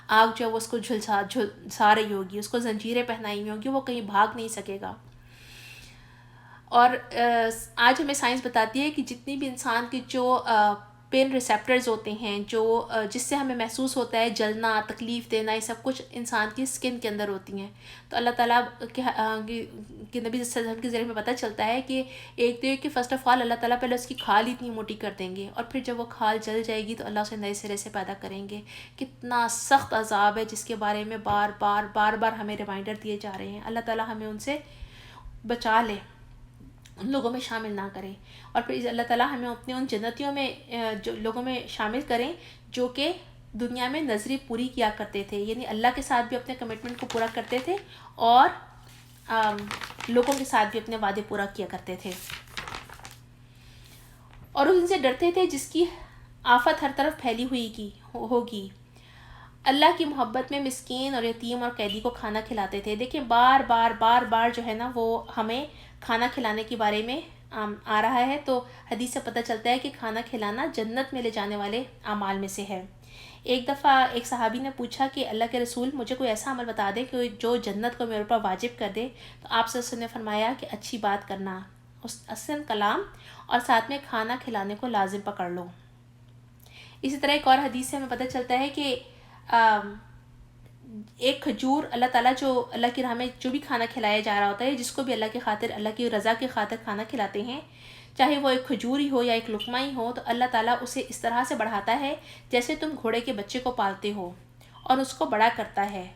آگ جو ہے وہ اس کو جھلسا رہی ہوگی، اس کو زنجیریں پہنائی ہوئی ہوں گی، وہ کہیں بھاگ نہیں سکے گا۔ اور آج ہمیں سائنس بتاتی ہے کہ جتنی بھی انسان کی جو پین ریسیپٹرز ہوتے ہیں، جو جس سے ہمیں محسوس ہوتا ہے جلنا، تکلیف دینا، یہ سب کچھ انسان کی سکن کے اندر ہوتی ہیں۔ تو اللہ تعالیٰ کے نبی صلی اللہ علیہ وسلم کے ذریعے میں پتہ چلتا ہے کہ ایک تو یہ کہ فرسٹ آف آل اللہ تعالیٰ پہلے اس کی کھال اتنی موٹی کر دیں گے، اور پھر جب وہ کھال جل جائے گی تو اللہ اسے نئے سرے سے پیدا کریں گے۔ کتنا سخت عذاب ہے جس کے بارے میں بار بار ہمیں ریمائنڈر دیے جا رہے ہیں۔ اللہ تعالیٰ ہمیں ان سے بچا لے، ان لوگوں میں شامل نہ کریں، اور پھر اللہ تعالیٰ ہمیں اپنے ان جنتیوں میں جو لوگوں میں شامل کریں جو کہ دنیا میں نظری پوری کیا کرتے تھے، یعنی اللہ کے ساتھ بھی اپنے کمٹمنٹ کو پورا کرتے تھے اور لوگوں کے ساتھ بھی اپنے وعدے پورا کیا کرتے تھے، اور ان سے ڈرتے تھے جس کی آفت ہر طرف پھیلی ہوئی ہوگی۔ اللہ کی محبت میں مسکین اور یتیم اور قیدی کو کھانا کھلاتے تھے۔ دیکھیں بار جو ہے نا وہ ہمیں کھانا کھلانے کے بارے میں آ رہا ہے، تو حدیث سے پتہ چلتا ہے کہ کھانا کھلانا جنت میں لے جانے والے اعمال میں سے ہے۔ ایک دفعہ ایک صحابی نے پوچھا کہ اللہ کے رسول مجھے کوئی ایسا عمل بتا دے کہ جو جنت کو میرے اوپر واجب کر دے، تو آپ صلی اللہ علیہ وسلم نے فرمایا کہ اچھی بات کرنا، حسن کلام، اور ساتھ میں کھانا کھلانے کو لازم پکڑ لو۔ اسی طرح ایک اور حدیث سے ہمیں پتہ چلتا ہے کہ ایک کھجور اللہ تعالیٰ جو اللہ کی راہ میں جو بھی کھانا کھلایا جا رہا ہوتا ہے، جس کو بھی اللہ کی خاطر، اللہ کی رضا کی خاطر کھانا کھلاتے ہیں، چاہے وہ ایک کھجور ہی ہو یا ایک لقمہ ہی ہو، تو اللہ تعالیٰ اسے اس طرح سے بڑھاتا ہے جیسے تم گھوڑے کے بچے کو پالتے ہو، اور اس کو بڑا کرتا ہے،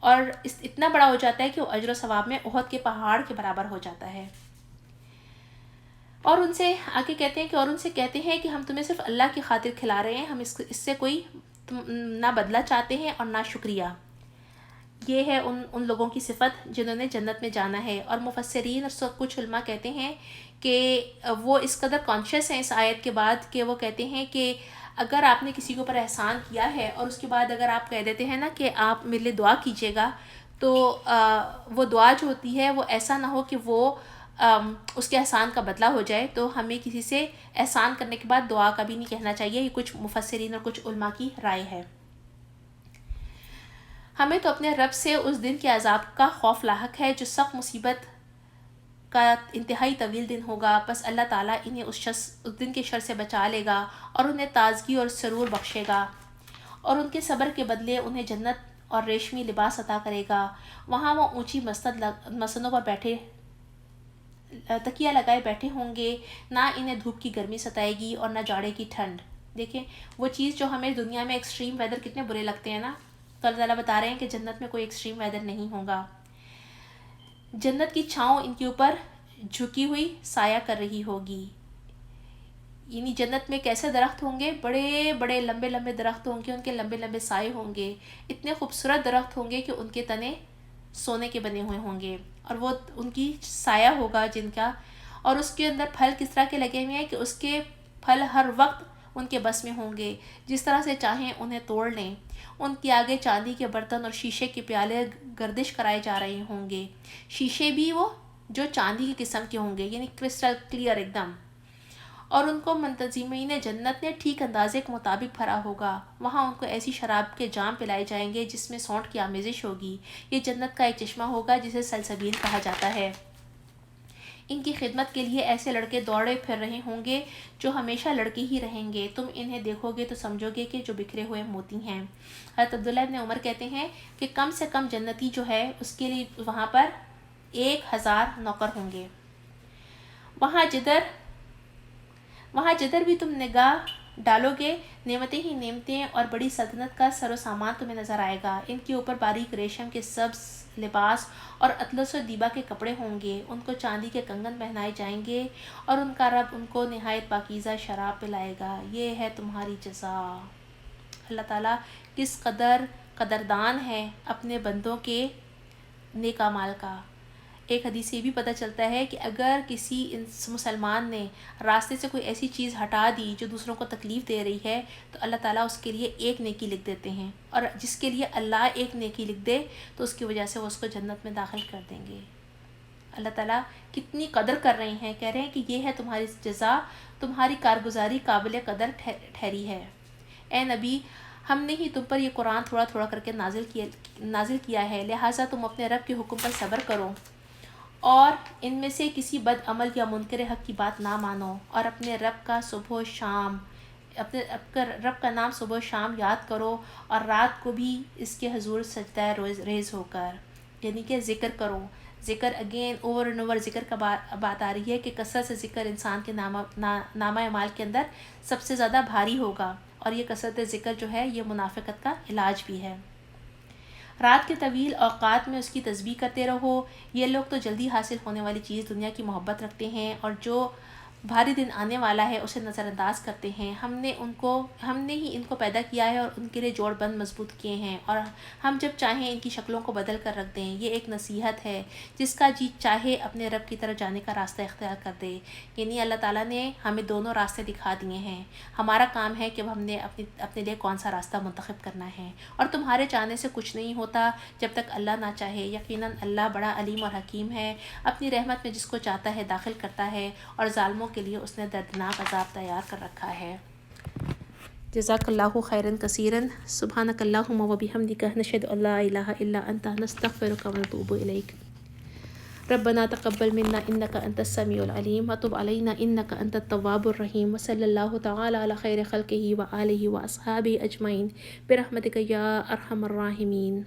اور اتنا بڑا ہو جاتا ہے کہ وہ اجر و ثواب میں احد کے پہاڑ کے برابر ہو جاتا ہے۔ اور ان سے آگے کہتے ہیں کہ ہم تمہیں صرف اللہ کی خاطر کھلا رہے ہیں، ہم اس سے کوئی نہ بدلہ چاہتے ہیں اور نہ شکریہ۔ یہ ہے ان لوگوں کی صفت جنہوں نے جنت میں جانا ہے۔ اور مفسرین اور کچھ علماء کہتے ہیں کہ وہ اس قدر کانشیس ہیں اس آیت کے بعد کہ وہ کہتے ہیں کہ اگر آپ نے کسی کے اوپر احسان کیا ہے اور اس کے بعد اگر آپ کہہ دیتے ہیں نا کہ آپ میرے لیے دعا کیجیے گا، تو وہ دعا جو ہوتی ہے وہ ایسا نہ ہو کہ وہ اس کے احسان کا بدلہ ہو جائے، تو ہمیں کسی سے احسان کرنے کے بعد دعا کبھی نہیں کہنا چاہیے. یہ کچھ مفسرین اور کچھ علماء کی رائے ہے. ہمیں تو اپنے رب سے اس دن کے عذاب کا خوف لاحق ہے جو سخت مصیبت کا انتہائی طویل دن ہوگا. بس اللہ تعالیٰ انہیں اس دن کے شر سے بچا لے گا اور انہیں تازگی اور سرور بخشے گا، اور ان کے صبر کے بدلے انہیں جنت اور ریشمی لباس عطا کرے گا. وہاں وہ اونچی مسندوں پر بیٹھے تکیہ لگائے بیٹھے ہوں گے. نہ انہیں دھوپ کی گرمی ستائے گی اور نہ جاڑے کی ٹھنڈ. دیکھیں وہ چیز جو ہمیں دنیا میں ایکسٹریم ویدر کتنے برے لگتے ہیں نا، تو اللہ تعالیٰ بتا رہے ہیں کہ جنت میں کوئی ایکسٹریم ویدر نہیں ہوگا. جنت کی چھاؤں ان کے اوپر جھکی ہوئی سایہ کر رہی ہوگی. یعنی جنت میں کیسے درخت ہوں گے؟ بڑے بڑے لمبے لمبے درخت ہوں گے، ان کے لمبے لمبے سائے ہوں گے. اتنے خوبصورت درخت ہوں گے کہ ان کے تنے سونے کے بنے ہوئے ہوں گے، اور وہ ان کی سایہ ہوگا جن کا. اور اس کے اندر پھل کس طرح کے لگے ہوئے ہیں کہ اس کے پھل ہر وقت ان کے بس میں ہوں گے، جس طرح سے چاہیں انہیں توڑ لیں. ان کے آگے چاندی کے برتن اور شیشے کے پیالے گردش کرائے جا رہے ہوں گے. شیشے بھی وہ جو چاندی کی قسم کے ہوں گے، یعنی کرسٹل کلیئر ایک دم. اور ان کو منتظمین جنت نے ٹھیک اندازے کے مطابق بھرا ہوگا. وہاں ان کو ایسی شراب کے جام پلائے جائیں گے جس میں سونٹ کی آمیزش ہوگی. یہ جنت کا ایک چشمہ ہوگا جسے سلسبیل کہا جاتا ہے. ان کی خدمت کے لیے ایسے لڑکے دوڑے پھر رہے ہوں گے جو ہمیشہ لڑکے ہی رہیں گے. تم انہیں دیکھو گے تو سمجھو گے کہ جو بکھرے ہوئے موتی ہیں. حضرت عبداللہ ابن عمر کہتے ہیں کہ کم سے کم جنتی جو ہے اس کے لیے وہاں پر 1000 نوکر ہوں گے. وہاں جدھر بھی تم نگاہ ڈالو گے نعمتیں ہی نعمتیں اور بڑی سلطنت کا سر و سامان تمہیں نظر آئے گا. ان کے اوپر باریک ریشم کے سبز لباس اور اطلس و دیبا کے کپڑے ہوں گے. ان کو چاندی کے کنگن پہنائے جائیں گے اور ان کا رب ان کو نہایت پاکیزہ شراب پلائے گا. یہ ہے تمہاری جزا. اللہ تعالیٰ کس قدر قدردان ہے اپنے بندوں کے نیک اعمال کا. ایک حدیث سے یہ بھی پتہ چلتا ہے کہ اگر کسی مسلمان نے راستے سے کوئی ایسی چیز ہٹا دی جو دوسروں کو تکلیف دے رہی ہے تو اللہ تعالیٰ اس کے لیے ایک نیکی لکھ دیتے ہیں، اور جس کے لیے اللہ ایک نیکی لکھ دے تو اس کی وجہ سے وہ اس کو جنت میں داخل کر دیں گے. اللہ تعالیٰ کتنی قدر کر رہے ہیں. کہہ رہے ہیں کہ یہ ہے تمہاری جزا، تمہاری کارگزاری قابل قدر ٹھہری ہے. اے نبی، ہم نے ہی تم پر یہ قرآن تھوڑا تھوڑا کر کے نازل کیا ہے، لہٰذا تم اپنے رب کے حکم پر صبر کرو اور ان میں سے کسی بد عمل یا منکر حق کی بات نہ مانو، اور اپنے رب کا نام صبح و شام یاد کرو، اور رات کو بھی اس کے حضور سجدہ ریز ہو کر، یعنی کہ ذکر کرو. ذکر اگین اوور اینڈ اوور ذکر کا بات آ رہی ہے کہ کثرت سے ذکر انسان کے نامہ اعمال کے اندر سب سے زیادہ بھاری ہوگا، اور یہ کثرت ذکر جو ہے یہ منافقت کا علاج بھی ہے. رات کے طویل اوقات میں اس کی تسبیح کرتے رہو. یہ لوگ تو جلدی حاصل ہونے والی چیز دنیا کی محبت رکھتے ہیں، اور جو بھاری دن آنے والا ہے اسے نظر انداز کرتے ہیں. ہم نے ہی ان کو پیدا کیا ہے اور ان کے لیے جوڑ بند مضبوط کیے ہیں، اور ہم جب چاہیں ان کی شکلوں کو بدل کر رکھ دیں. یہ ایک نصیحت ہے، جس کا جی چاہے اپنے رب کی طرف جانے کا راستہ اختیار کر دے. یعنی اللہ تعالیٰ نے ہمیں دونوں راستے دکھا دیے ہیں. ہمارا کام ہے کہ ہم نے اپنے لیے کون سا راستہ منتخب کرنا ہے، اور تمہارے چاہنے سے کچھ نہیں ہوتا جب تک اللہ نہ چاہے. یقیناً اللہ بڑا علیم اور حکیم ہے، اپنی رحمت میں جس کو چاہتا ہے داخل کرتا ہے، اور ظالموں کے لیے اس نے دردناک عذاب تیار کر رکھا ہے. جزاک اللہ خیراً کثیراً. سبحانک اللہم و بحمدک نشہد ان لا الہ الا انت نستغفرک و نتوب الیک. ربنا تقبل منا انک انت السمیع العلیم وتب علینا انک انت التواب الرحیم. وصلی اللہ تعالی علی خیر خلقہ و آلہ و اصحابہ اجمعین برحمتک یا ارحم الراحمین.